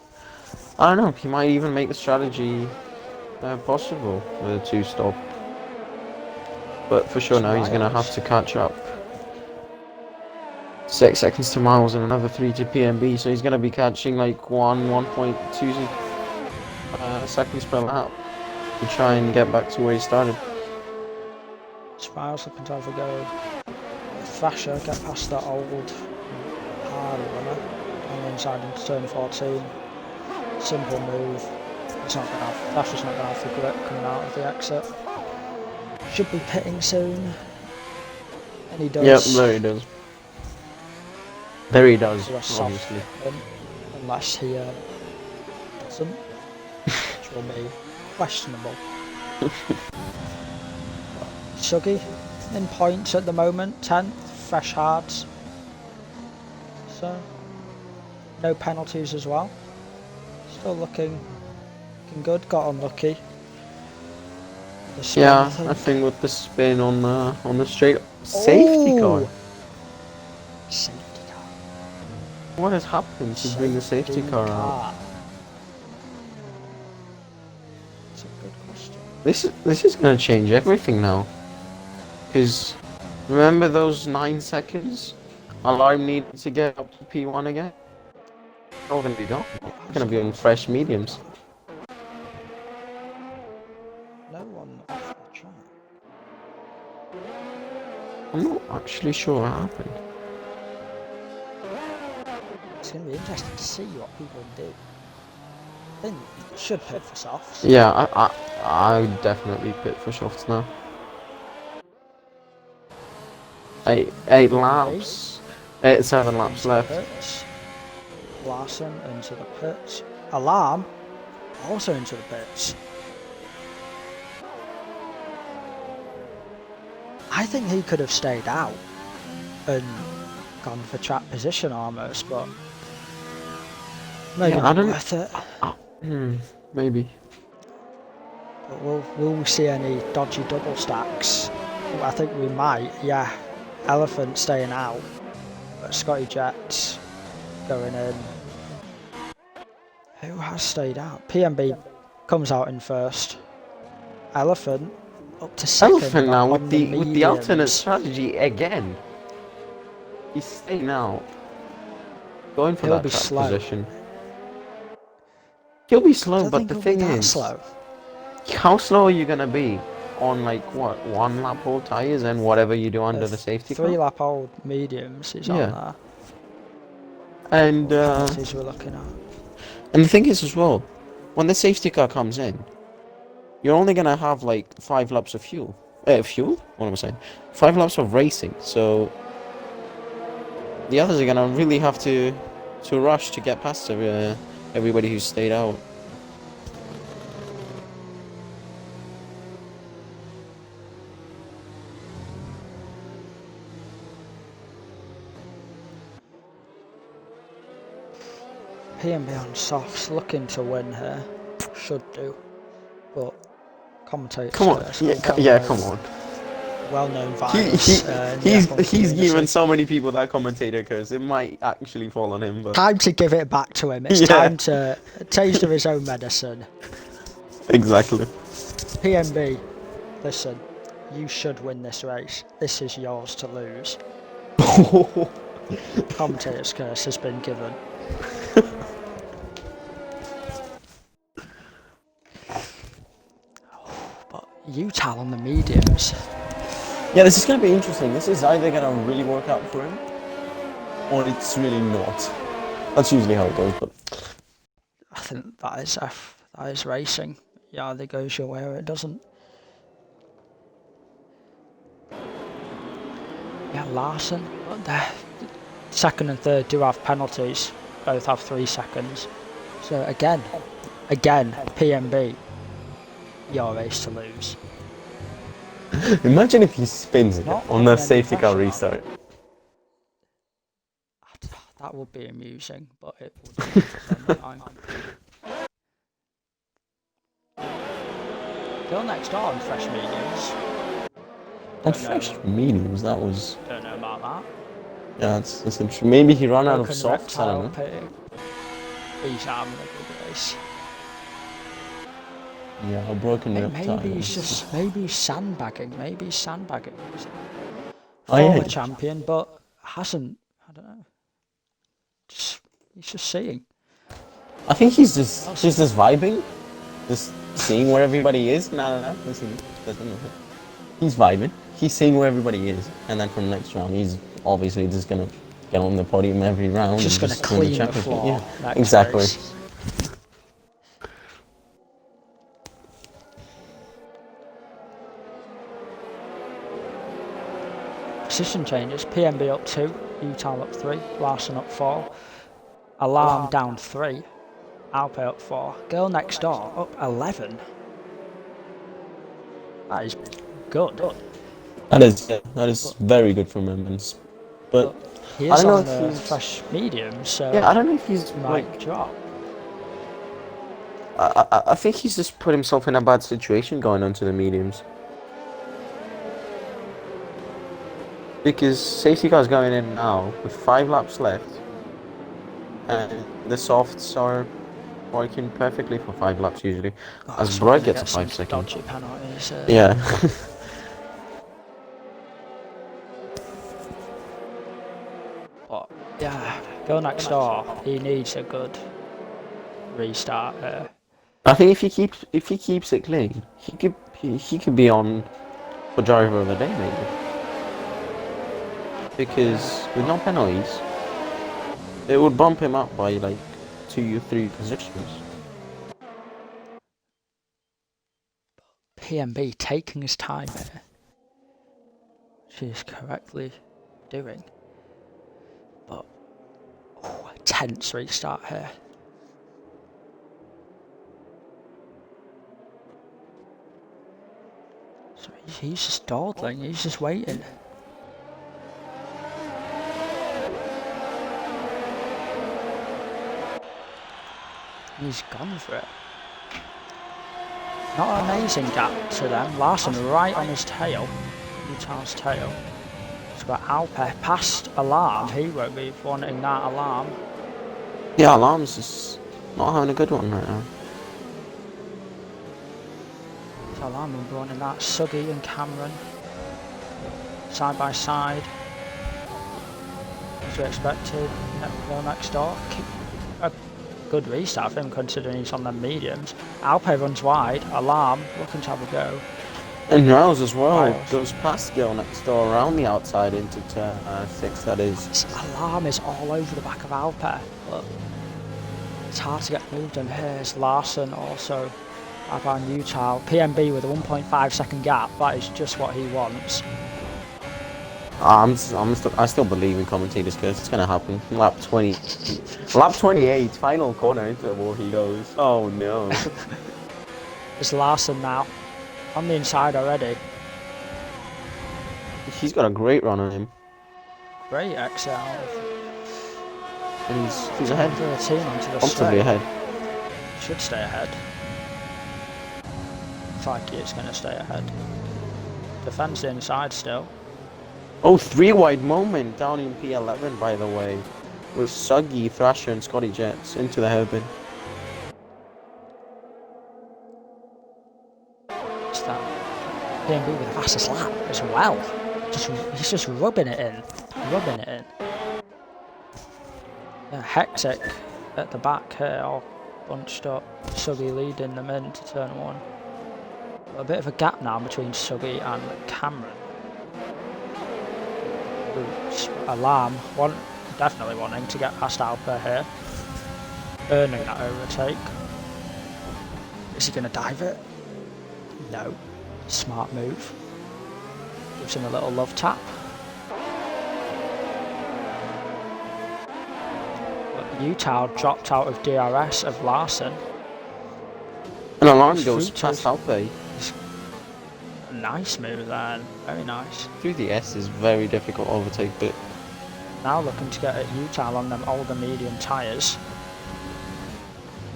B: I don't know, he might even make the strategy possible with a 2-stop. But for sure now he's going to have to catch up. 6 seconds to miles and another 3 to PMB, so he's going to be catching like 1.2 seconds per lap to try and get back to where he started.
A: Smiles looking to have a go. Thrasher get past that old hard runner on the inside into turn 14. Simple move. He's not going to have, Thrasher's not going to have the grip coming out of the exit. Should be pitting soon. And he does.
B: Yep, there he does. There he does, obviously.
A: Unless he doesn't. Which will be questionable. Suggy in points at the moment, 10th, fresh hards. So, no penalties as well. Still looking good, got unlucky.
B: Yeah, I think with the spin on the straight safety car.
A: Safety car.
B: What has happened to bring the safety car out?
A: That's a good question.
B: This is gonna change everything now. Because remember those 9 seconds? Alarm needed to get up to P1 again. It's all gonna be gone. It's gonna be on fresh mediums.
A: No one off the track.
B: I'm not actually sure what happened.
A: It's going to be interesting to see what people do. I think you should pit for softs.
B: Yeah, I definitely pit for softs now. 8 laps. 7 laps left.
A: Pits. Larson into the pits. Alarm also into the pits. I think he could have stayed out and gone for track position almost, but maybe not worth it.
B: Maybe.
A: But will we see any dodgy double stacks? I think we might, yeah. Elephant staying out, but Scotty Jets going in. Who has stayed out? PMB comes out in first. Elephant up to second.
B: Elephant now with the alternate strategy again. He's staying out. Going for that track position. He'll be slow, but the thing is, how slow are you gonna be on like what 1 lap old tires and whatever you do under the safety car?
A: 3 lap old mediums. He's on there.
B: And
A: we're looking at.
B: And the thing is as well, when the safety car comes in, you're only gonna have like 5 laps of fuel. Fuel? What am I saying? 5 laps of racing. So the others are gonna really have to rush to get past everybody who's stayed out.
A: PMB on softs, looking to win here. Should do. But commentators.
B: Come on. Yeah, come on.
A: Well-known vibes.
B: He's given so many people that commentator curse. It might actually fall on him. But
A: time to give it back to him. It's time to taste of his own medicine.
B: Exactly.
A: PMB, listen. You should win this race. This is yours to lose. Commentator's curse has been given. Utal on the mediums.
B: Yeah, this is going to be interesting. This is either going to really work out for him, or it's really not. That's usually how it goes, but
A: I think that is racing. Yeah, either goes your way or it doesn't. Yeah, Larson. But the second and third do have penalties. Both have 3 seconds. So again, PMB, your race to lose.
B: imagine if he spins it
A: Not
B: on the
A: having any
B: safety car
A: pressure.
B: restart.
A: That would be amusing, but it wouldn't at the same time. Girl next door on fresh mediums.
B: And fresh mediums, that was...
A: Don't know about that.
B: Yeah, that's interesting. Maybe he ran out of
A: Broken
B: softs, I don't know.
A: reptile pig. He's having a good race.
B: Yeah, a broken reptile.
A: Maybe he's sandbagging. Maybe he's sandbagging.
B: Oh, yeah.
A: Former champion, but hasn't. I don't know. He's just seeing.
B: I think he's just vibing, just seeing where everybody is. No. Listen. He's vibing. He's seeing where everybody is, and then from next round, he's obviously just gonna get on the podium every round.
A: Just gonna clean the floor.
B: Yeah, exactly.
A: Race. Position changes. PMB up 2, Utal up 3, Larson up 4, Alarm down 3, Alpe up 4, Girl Next Door up 11. That is good.
B: That is very good from him, but
A: he
B: I
A: is
B: don't know
A: on
B: if
A: the
B: he's
A: fresh medium, so
B: yeah, I don't know if he's
A: might
B: like
A: drop.
B: I think he's just put himself in a bad situation going onto the mediums. Because safety car's going in now with 5 laps left, and the softs are working perfectly for 5 laps usually. As Bright gets a 5 second.
A: Dodgy penalties.
B: Yeah.
A: But yeah, Girl Next Door. He needs a good restart here.
B: I think if he keeps it clean, he could be on for driver of the day maybe. Because with no penalties, it would bump him up by like 2 or 3 positions.
A: PMB taking his time here. She is correctly doing. But tense restart here. So he's just dawdling, he's just waiting. He's gone for it. Not an amazing gap to them. Larson right on his tail. Utal's tail. It's got Alpe past Alarm. He won't be wanting that Alarm.
B: Yeah, Alarm's just not having a good one right now.
A: Alarm will be wanting that. Suggy and Cameron. Side by side. As we expected. Go next door. A good restart for him considering he's on the mediums. Alpe runs wide. Alarm looking to have a go.
B: And Niles as well goes past Girl Next Door around the outside into turn 6, that is.
A: Alarm is all over the back of Alpe, but it's hard to get moved on here. It's Larson also up on Utal. PMB with a 1.5 second gap, that is just what he wants.
B: I still believe in Commentators because it's gonna happen. Lap 28, final corner into the wall he goes. Oh no.
A: It's Larson now, on the inside already.
B: He's got a great run on him.
A: Great XL.
B: And he's ahead.
A: 13 onto the
B: Comfortably ahead.
A: Should stay ahead. Looks like it's going to stay ahead. Defends the inside still.
B: Oh, 3 wide moment down in P11 by the way. With Suggy, Thrasher and Scotty Jets into the hairpin.
A: It's that PMB with the fastest lap as well. He's just rubbing it in. Yeah, hectic at the back here, all bunched up. Suggy leading them into turn 1. A bit of a gap now between Suggy and Cameron. Alarm, definitely wanting to get past Alper here. Earning that overtake. Is he going to dive it? No. Smart move. Gives him a little love tap. But Utah dropped out of DRS of Larson.
B: And Alarm goes past Alpe.
A: Nice move then. Very nice.
B: Through the S is very difficult to overtake, but
A: Now looking to get at Utah on them older medium tyres.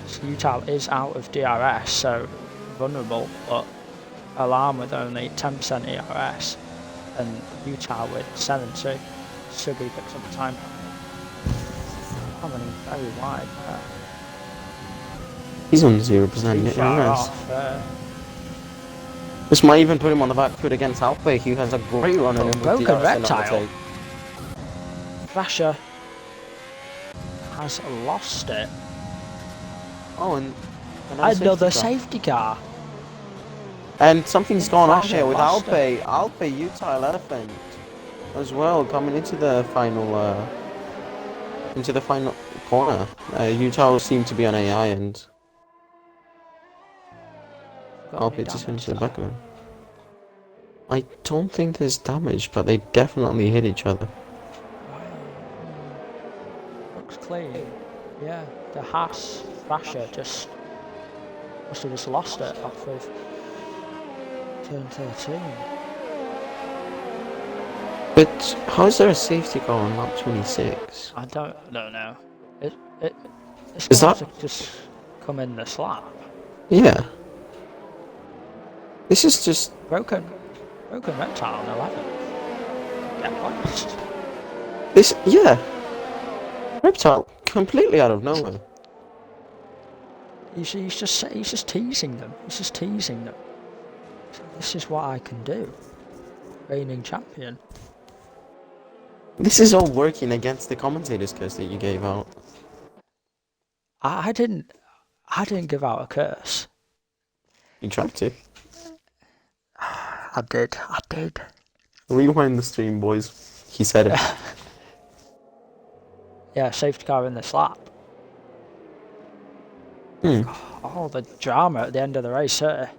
A: So Utah is out of DRS, so vulnerable, but Alarm with only 10% ERS and Utah with 70. Suggy picks up the time. Coming very wide there.
B: he's on 0%
A: Too far
B: ERS.
A: off.
B: This might even put him on the back foot against Alpe, who has a great run on him with
A: Broken
B: DRS and
A: reptile.
B: overtake.
A: Thrasher has lost it.
B: Oh, and
A: Another safety car.
B: And something's gone on
A: Thrasher
B: here with
A: lost
B: Alpe, Utah Elephant as well, coming into the final corner. Utah seem to be on AI and Alpe just into the back of him. I don't think there's damage, but they definitely hit each other.
A: Looks clean. Yeah, the Haas Thrasher must have just lost it off of turn 13.
B: But how is there a safety car on lap 26?
A: I don't know. It's
B: Is
A: going
B: that-
A: to just come in this lap.
B: Yeah. This is just...
A: Broken reptile on 11. Get lost.
B: This... Yeah. Reptile, completely out of nowhere.
A: He's just teasing them. He's just teasing them. So this is what I can do. Reigning champion.
B: This is all working against the commentators curse that you gave out.
A: I didn't give out a curse.
B: You tried to.
A: I did.
B: Rewind the stream, boys. He said it.
A: Yeah, safety car in this lap. Oh, the drama at the end of the race here.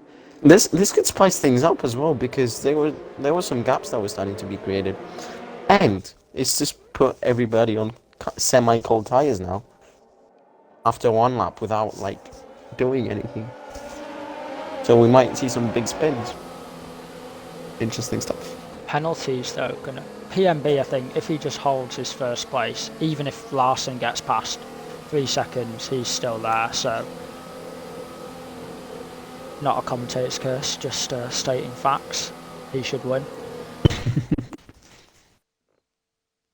B: This could spice things up as well, because there were some gaps that were starting to be created, and it's just put everybody on semi-cold tires now. After one lap, without like doing anything, so we might see some big spins. Interesting stuff.
A: Penalties though, gonna PMB. I think if he just holds his first place, even if Larson gets past 3 seconds, he's still there. So not a commentator's curse, just stating facts. He should win.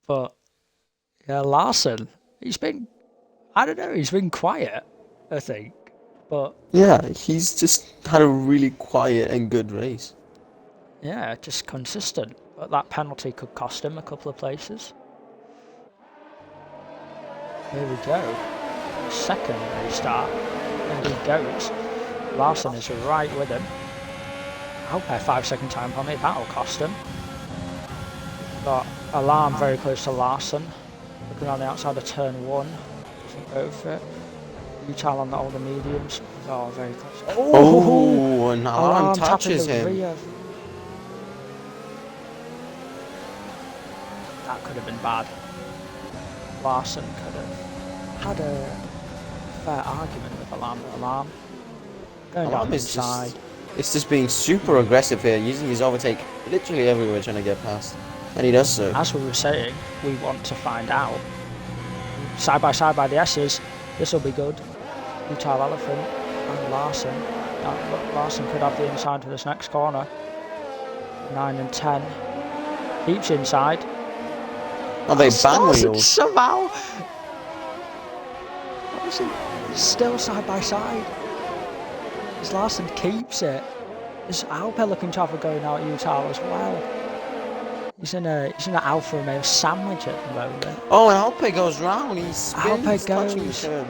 A: But yeah, Larson, he's been quiet, I think. But
B: Yeah, he's just had a really quiet and good race.
A: yeah, just consistent. But that penalty could cost him a couple of places. Here we go. Second restart. And he goes. Larson is right with him. Alper 5 second time penalty, that'll cost him. Got Alarm very close to Larson. Looking around the outside of turn 1. Doesn't go for it. Utah on the older mediums. Oh, very close.
B: Oh, and Alarm
A: tapping
B: touches
A: the
B: him.
A: rear. That could have been bad. Larson could have had a fair argument with Alarm. Alarm going down
B: Alarm
A: the
B: is
A: inside.
B: It's just being super aggressive here, using his overtake literally everywhere trying to get past. And he does so.
A: As we were saying, we want to find out. Side by the S's, this will be good. Utah Elephant and Larson. Look, Larson could have the inside for this next corner. 9 and 10. Keeps inside.
B: Oh, they ban
A: Larson
B: wheels.
A: somehow. Larson still side by side. As Larson keeps it. Is Alper looking to have a go now at Utah as well? He's in an Alfa Romeo sandwich at the moment.
B: Oh, and Alpe goes round. He spins,
A: Alpe
B: touching
A: goes.
B: the curb.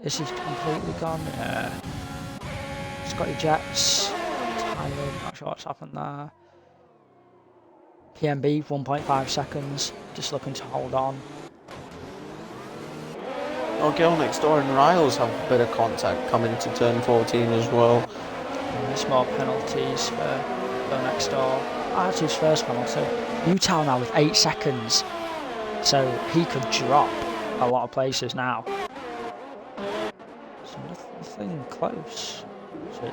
A: Is he completely gone? Yeah. Scotty Jets. Tired, not sure what's happened there. PMB 1.5 seconds, just looking to hold on.
B: Oh, Girl Next Door and Riles have a bit of contact coming to turn 14 as well.
A: And there's more penalties for Girl Next Door. Archie's first penalty. Utah now with 8 seconds, so he could drop a lot of places now. So nothing close. So,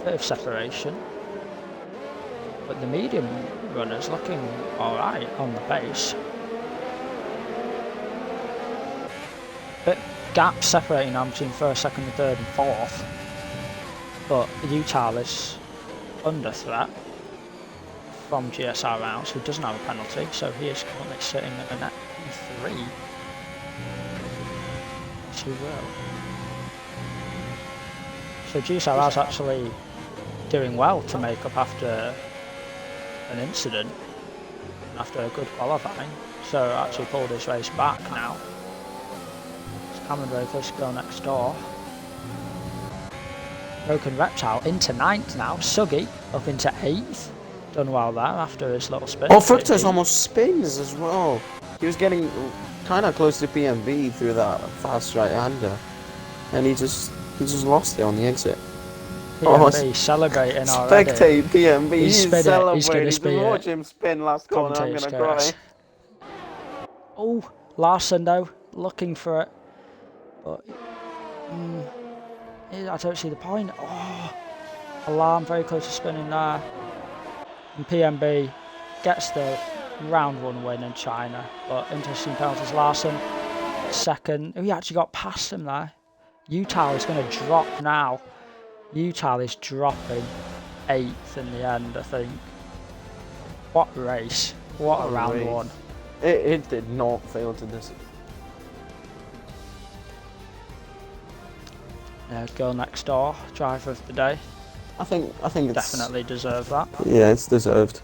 A: bit of separation. But the medium runner's looking alright on the pace. Bit gap separating now between first, second, and third, and fourth. But Utah is under threat from GSR rounds, who doesn't have a penalty, so he is currently sitting at a net 3. Yes, he will. So GSR is actually doing well to make up after an incident, after a good qualifying, so actually pulled his race back now. Cameron Rovers Girl Next Door. Broken Reptile into 9th now. Suggy up into 8th. Done well there after his little spin.
B: Oh, Fructose almost spins as well. He was getting kind of close to PMB through that fast right-hander, and he just lost it on the exit.
A: PMB celebrating already.
B: Spectate PMB. He's celebrating.
A: He's going to spin.
B: Watch him spin last corner. I'm going to cry.
A: Oh, Larson though, looking for it. But I don't see the point. Oh, Alarm very close to spinning there. And PMB gets the round 1 win in China. But interesting penalties. Larson second. Oh, he actually got past him there. Utah is going to drop now. Utah is dropping 8th in the end, I think. What race. What a round race. 1.
B: It did not fail to this.
A: Girl Next Door, driver of the day.
B: I think it's
A: definitely deserved that.
B: Yeah, it's deserved.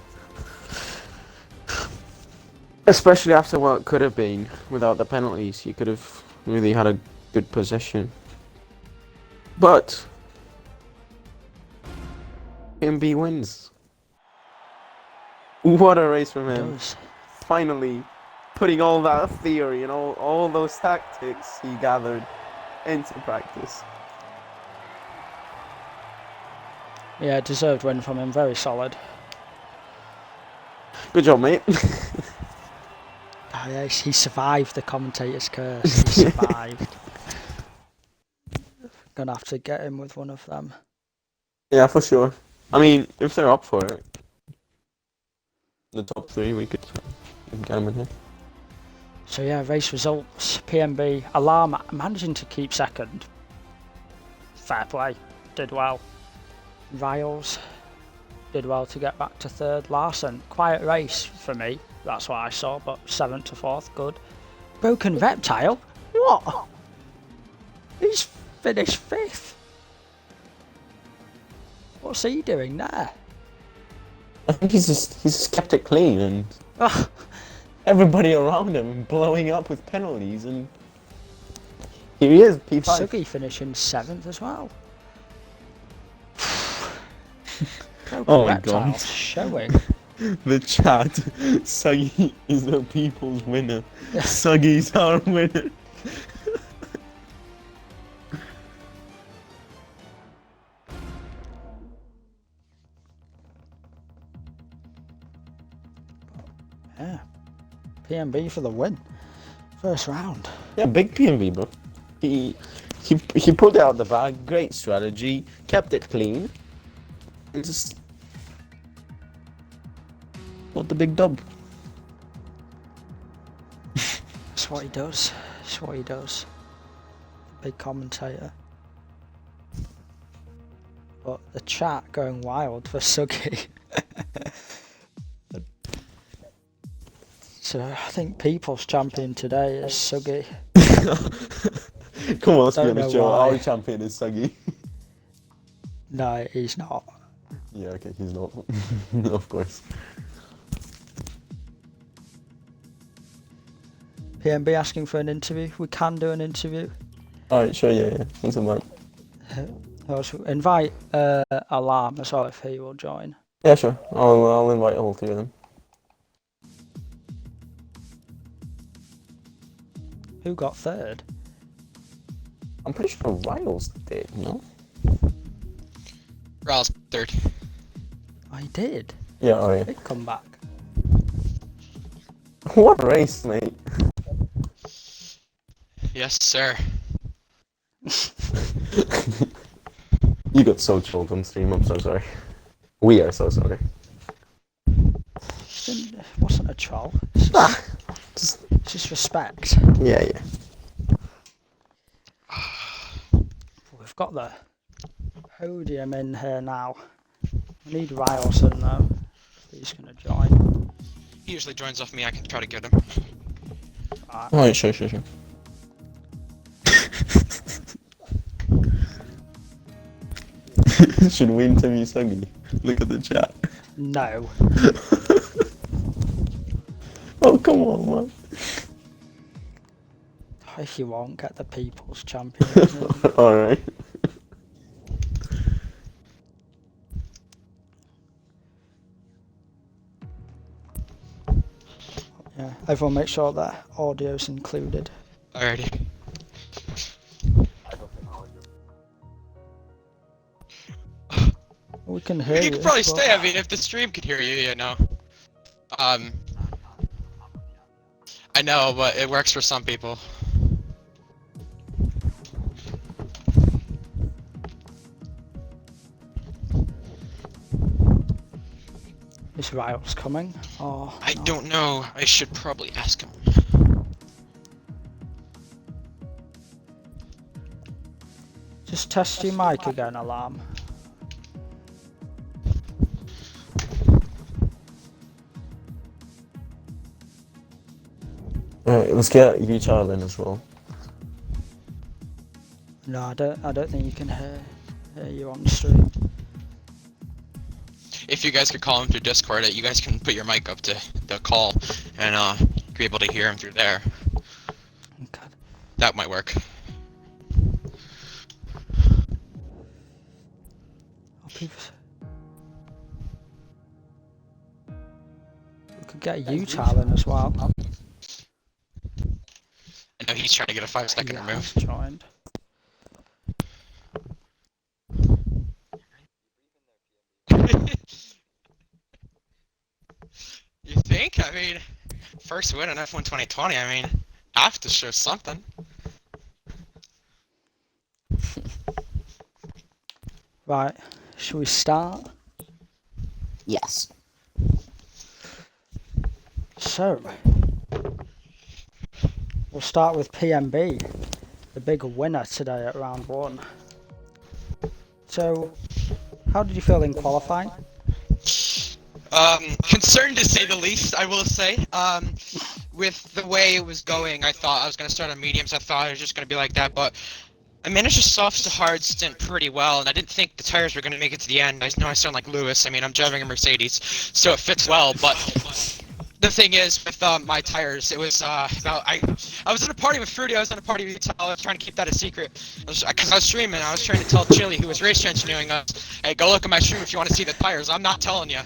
B: Especially after what could have been without the penalties. You could have really had a good position. But MB wins. What a race from him. Finally putting all that theory and all those tactics he gathered into practice.
A: Yeah, deserved win from him. Very solid.
B: Good job, mate.
A: Oh, yes, he survived the commentator's curse. He survived. Gonna have to get him with one of them.
B: Yeah, for sure. I mean, if they're up for it, the top 3, we could get them in here.
A: So yeah, race results. PMB, Alarm managing to keep second. Fair play. Did well. Riles did well to get back to 3rd. Larson, quiet race for me. That's what I saw, but 7th to 4th, good. Broken Reptile? What? He's finished 5th. What's he doing there?
B: I think he's just kept it clean and everybody around him blowing up with penalties, and here he is, P5.
A: Suggy finishing 7th as well.
B: Oh my god.
A: Showing.
B: The chat. Suggy is the people's winner. Suggy's our winner.
A: Yeah. PMB for the win. First round.
B: Yeah, big PMB, bro. He pulled it out the bag. Great strategy. Kept it clean. And just got the big dub.
A: That's what he does. That's what he does. Big commentator. But the chat going wild for Suggy. So I think People's Champion today is Suggy.
B: Come on, let's be honest, Joe. Our champion is Suggy.
A: No, he's not.
B: Yeah, okay, he's not. Of course.
A: PMB asking for an interview. We can do an interview.
B: Alright, sure, yeah. Thanks a lot.
A: Also, invite Alarm as well if he will join.
B: Yeah, sure. I'll invite all three of them.
A: Who got third?
B: I'm pretty sure Riles did, no?
C: Riles third.
A: I did.
B: Yeah, oh yeah.
A: Big comeback.
B: What race, mate?
C: Yes, sir.
B: You got so trolled on stream, I'm so sorry. We are so sorry.
A: It wasn't a troll. It's just respect.
B: Yeah, yeah.
A: We've got the podium in here now. We need Ryleson though. If he's going to join.
C: He usually joins off me, I can try to get him.
A: Right.
B: Oh, yeah, sure. Should we interview Suggy? Look at the chat.
A: No.
B: Oh, come on, man.
A: He won't get the People's Championship.
B: Alright.
A: Yeah, everyone make sure that audio's included.
C: Alrighty.
A: We can hear you.
C: You could probably
A: but-
C: stay, I mean, if the stream could hear you, you know. I know, but it works for some people.
A: Is Riles coming? Oh,
C: I
A: no.
C: don't know, I should probably ask him.
A: Just test your mic again, Alarm.
B: Alright, let's get U-Child in as well.
A: No, I don't think you can hear you on the stream.
C: If you guys could call him through Discord, you guys can put your mic up to the call and be able to hear him through there.
A: Okay.
C: That might work.
A: We could get U-Child in as well.
C: I know he's trying to get a 5-second
A: Yeah,
C: remove.
A: he's joined.
C: You think? I mean, first win in F1 2020, I mean, have to show something.
A: Right, should we start?
B: Yes.
A: So, we'll start with PMB, the big winner today at round 1. So, how did you feel in qualifying?
C: Concerned to say the least, I will say. With the way it was going, I thought I was going to start on mediums. I thought it was just going to be like that, but I managed to soft to hard stint pretty well, and I didn't think the tires were going to make it to the end. I know I sound like Lewis. I mean, I'm driving a Mercedes, so it fits well, but the thing is, with my tires, it was about, I was at a party with Fruity, I was at a party with Utal, I was trying to keep that a secret, because I was streaming, I was trying to tell Chili, who was race engineering us, hey, go look at my stream if you want to see the tires, I'm not telling you,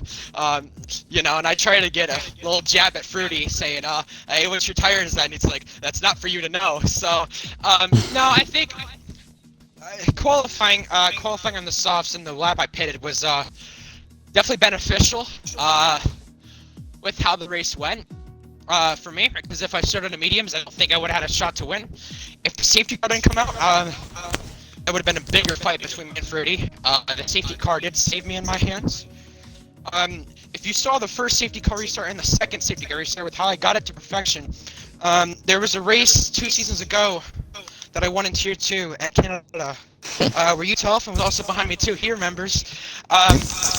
C: you know, and I tried to get a little jab at Fruity, saying, hey, what's your tires then? He's like, that's not for you to know, so, no, I think, qualifying on the softs in the lap I pitted was, definitely beneficial, with how the race went, for me, because if I started on mediums, I don't think I would have had a shot to win. If the safety car didn't come out, it would have been a bigger fight between me and Fruity. The safety car did save me in my hands. If you saw the first safety car restart and the second safety car restart with how I got it to perfection, there was a race 2 seasons ago that I won in Tier 2 at Canada, where Utal was also behind me too, he remembers,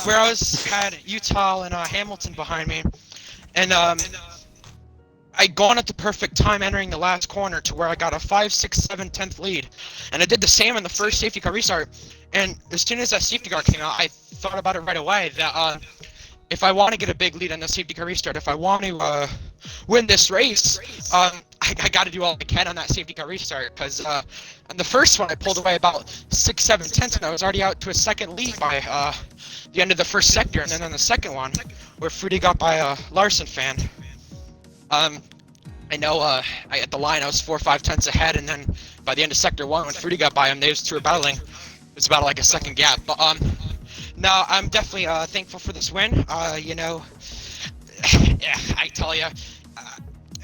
C: where I had Utal and Hamilton behind me, and I'd gone at the perfect time entering the last corner to where I got a 5, 6, 7, 10th lead, and I did the same in the first safety car restart, and as soon as that safety car came out, I thought about it right away, that if I want to get a big lead on the safety car restart, if I want to win this race, I got to do all I can on that safety car restart, because on the first one I pulled away about 6-7 tenths, and I was already out to a second lead by the end of the first sector. And then on the second one, where Fruity got by a Larson fan, I know at the line I was 4 or 5 tenths ahead, and then by the end of sector 1, when Fruity got by him, those two were battling. It was about like a second gap. But no, I'm definitely thankful for this win. You know, yeah, I tell you,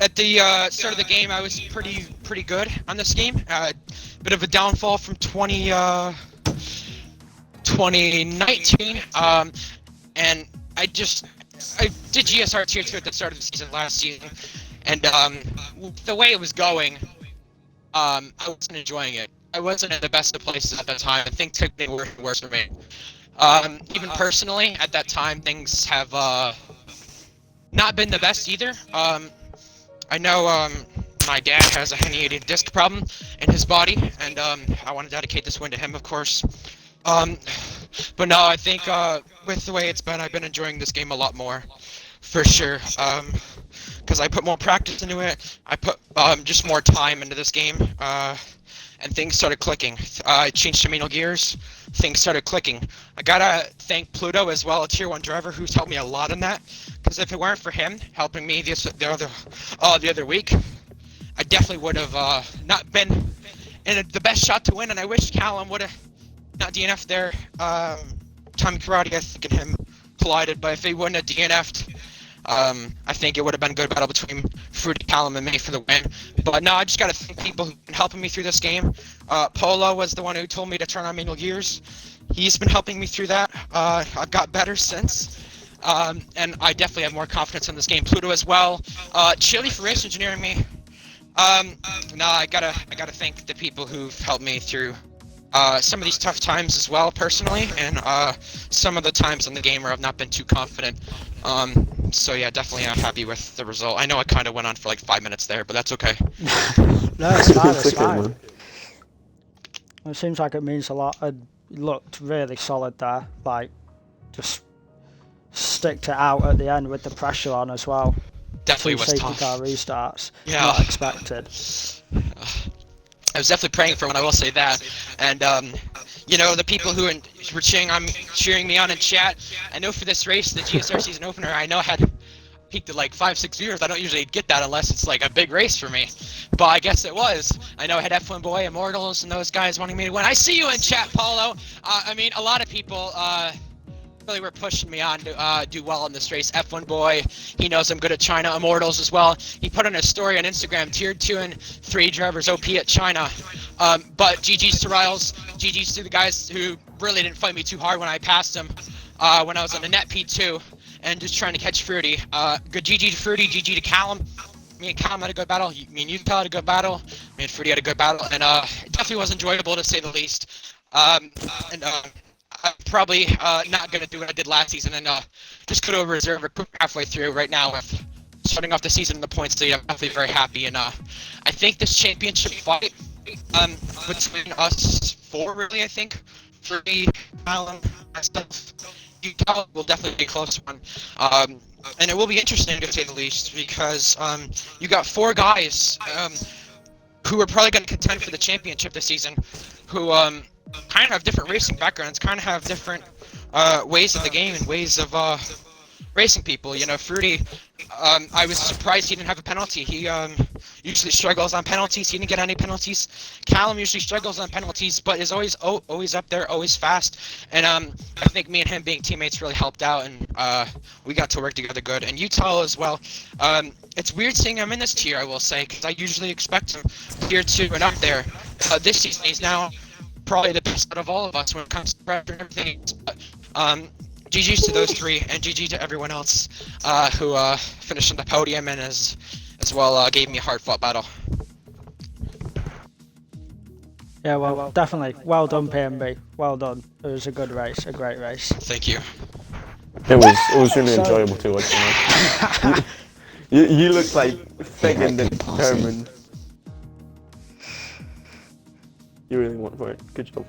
C: at the start of the game, I was pretty good on this game. Bit of a downfall from 2019, and I did GSR tier 2 at the start of the season last season, and the way it was going, I wasn't enjoying it. I wasn't in the best of places at that time, and things took me worse for me. Even personally, at that time, things have not been the best either. I know my dad has a herniated disc problem in his body, and I want to dedicate this win to him, of course. But no, I think with the way it's been, I've been enjoying this game a lot more, for sure. Because I put more practice into it, I put just more time into this game, and things started clicking. I changed to manual gears, things started clicking. I gotta thank Pluto as well, a tier 1 driver who's helped me a lot in that. Because if it weren't for him helping me the other week, I definitely would have not been in the best shot to win. And I wish Callum would have not DNF'd there. Tommy Karate, I think, and him collided, but if he wouldn't have DNF'd, I think it would have been a good battle between Fruity, Callum, and me for the win. But no, I just got to thank people who've been helping me through this game. Polo was the one who told me to turn on manual gears. He's been helping me through that. I've got better since. And I definitely have more confidence in this game. Pluto as well. Chili for race engineering me. No, I gotta thank the people who've helped me through some of these tough times as well, personally, and some of the times in the game where I've not been too confident. So yeah, definitely I'm happy with the result. I know I kind of went on for like 5 minutes there, but that's okay.
A: No, it's fine, it's
B: okay,
A: fine.
B: man.
A: It seems like it means a lot. It looked really solid there, like, just sticked it out at the end with the pressure on as well.
C: Definitely was
A: safety
C: tough.
A: car restarts,
C: Yeah.
A: not expected.
C: I was definitely praying for one, I will say that. And, you know, the people who were cheering me on in chat, I know for this race, the GSR season opener, I know I had peaked at like 5-6 viewers. I don't usually get that unless it's like a big race for me. But I guess it was. I know I had F1 Boy, Immortals, and those guys wanting me to win. I see you in chat, Paulo. I mean, a lot of people really were pushing me on to do well in this race. F1 Boy, he knows I'm good at China. Immortals as well. He put on a story on Instagram, tier 2 and 3 drivers OP at China. But GG's to Riles, GG's to the guys who really didn't fight me too hard when I passed them when I was on the net P2 and just trying to catch Fruity. Good GG to Fruity, GG to Callum. Me and Callum had a good battle. Me and you had a good battle. Me and Fruity had a good battle, and it definitely was enjoyable to say the least. I'm probably not gonna do what I did last season and just go to a reserve or quick halfway through right now with starting off the season in the points lead. I'm definitely very happy, and I think this championship fight between us four, really, I think, Fruity, Callum, myself, Utah will definitely be a close one. And it will be interesting to say the least, because you got 4 guys who are probably going to contend for the championship this season, who kind of have different racing backgrounds, kind of have different ways of the game and ways of racing people. You know, Fruity, I was surprised he didn't have a penalty. He usually struggles on penalties. He didn't get any penalties. Callum usually struggles on penalties, but is always up there, always fast. And I think me and him being teammates really helped out, and we got to work together good. And Utah as well. It's weird seeing him in this tier, I will say, because I usually expect him tier 2 and up there. This season, he's now probably the best out of all of us when it comes to pressure and everything. But, GG's to those 3, and GG to everyone else who finished on the podium and as well gave me a hard-fought battle.
A: Yeah, well, definitely. Well done, PMB. Well done. It was a good race, a great race.
C: Thank you.
B: It was really enjoyable to watch, man. You look like thick and determined. You really went for it. Good job.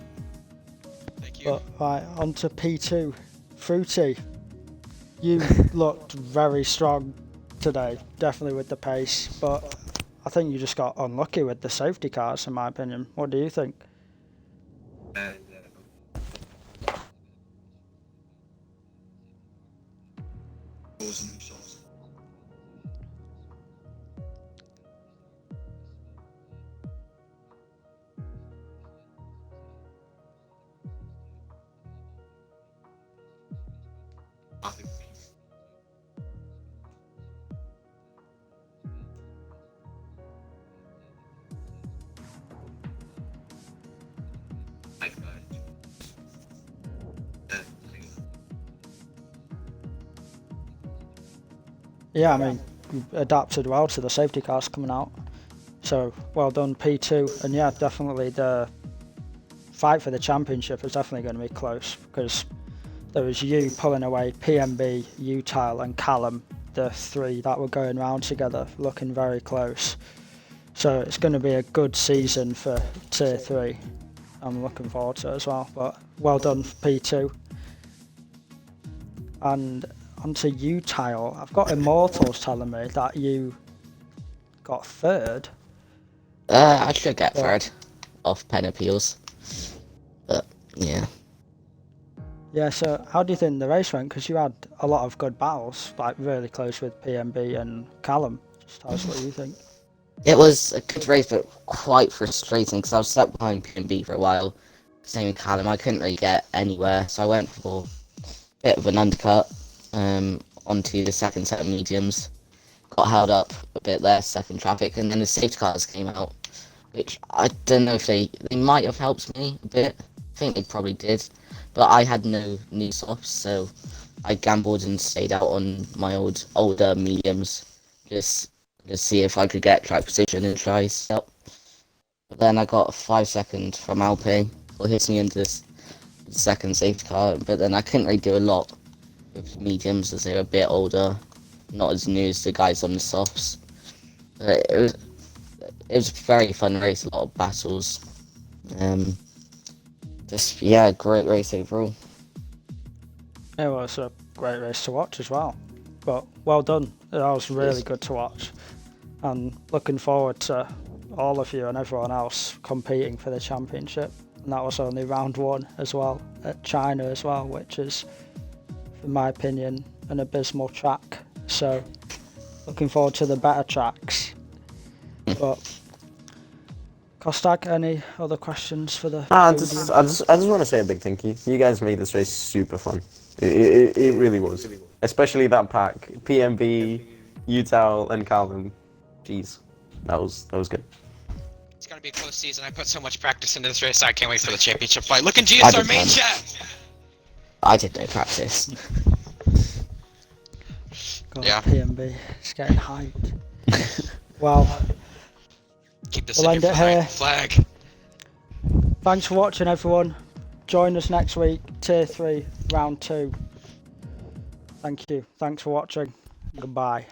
C: Thank you.
A: But, right, on to P2. Fruity, you looked very strong today, definitely with the pace, but I think you just got unlucky with the safety cars, in my opinion. What do you think? Yeah, I mean, you adapted well to the safety cars coming out. So, well done, P2. And yeah, definitely the fight for the championship is definitely going to be close, because there was you pulling away PMB, Utile and Callum, the three that were going round together, looking very close. So it's going to be a good season for Tier 3. I'm looking forward to it as well. But well done, P2. And onto Utile. I've got Immortals telling me that you got third.
D: I should get third off pen appeals. But, yeah.
A: Yeah, so how do you think the race went? Because you had a lot of good battles, like really close with PMB and Callum. Just tell us what you think.
D: It was a good race, but quite frustrating because I was stuck behind P&B for a while. Same with Callum, I couldn't really get anywhere, so I went for a bit of an undercut onto the second set of mediums. Got held up a bit there, stuck in traffic, and then the safety cars came out, which I don't know if they might have helped me a bit. I think they probably did, but I had no new softs, so I gambled and stayed out on my older mediums, just see if I could get track position and try stop. But then I got a 5 second from Alpine for hitting into this second safety car, but then I couldn't really do a lot with mediums as they were a bit older, not as new as the guys on the softs. But it was a very fun race, a lot of battles. Great race overall.
A: It was a great race to watch as well. But well done. That was really good to watch. And looking forward to all of you and everyone else competing for the championship. And that was only round 1 as well, at China as well, which is, in my opinion, an abysmal track. So looking forward to the better tracks. But Kostagg, any other questions for the
B: I just want to say a big thank you. You guys made this race super fun. It really was. Especially that pack. PMB, Utah and Calvin. Jeez. That was good.
C: It's gonna be a close season. I put so much practice into this race. I can't wait for the championship fight. Look in GSR main chat.
D: I did no practice.
A: God,
C: Yeah.
A: PMB, it's getting hyped. Well,
C: Keep this
A: we'll
C: in
A: end
C: your
A: it here.
C: flag.
A: Thanks for watching, everyone. Join us next week, Tier 3, Round 2. Thank you. Thanks for watching. Goodbye.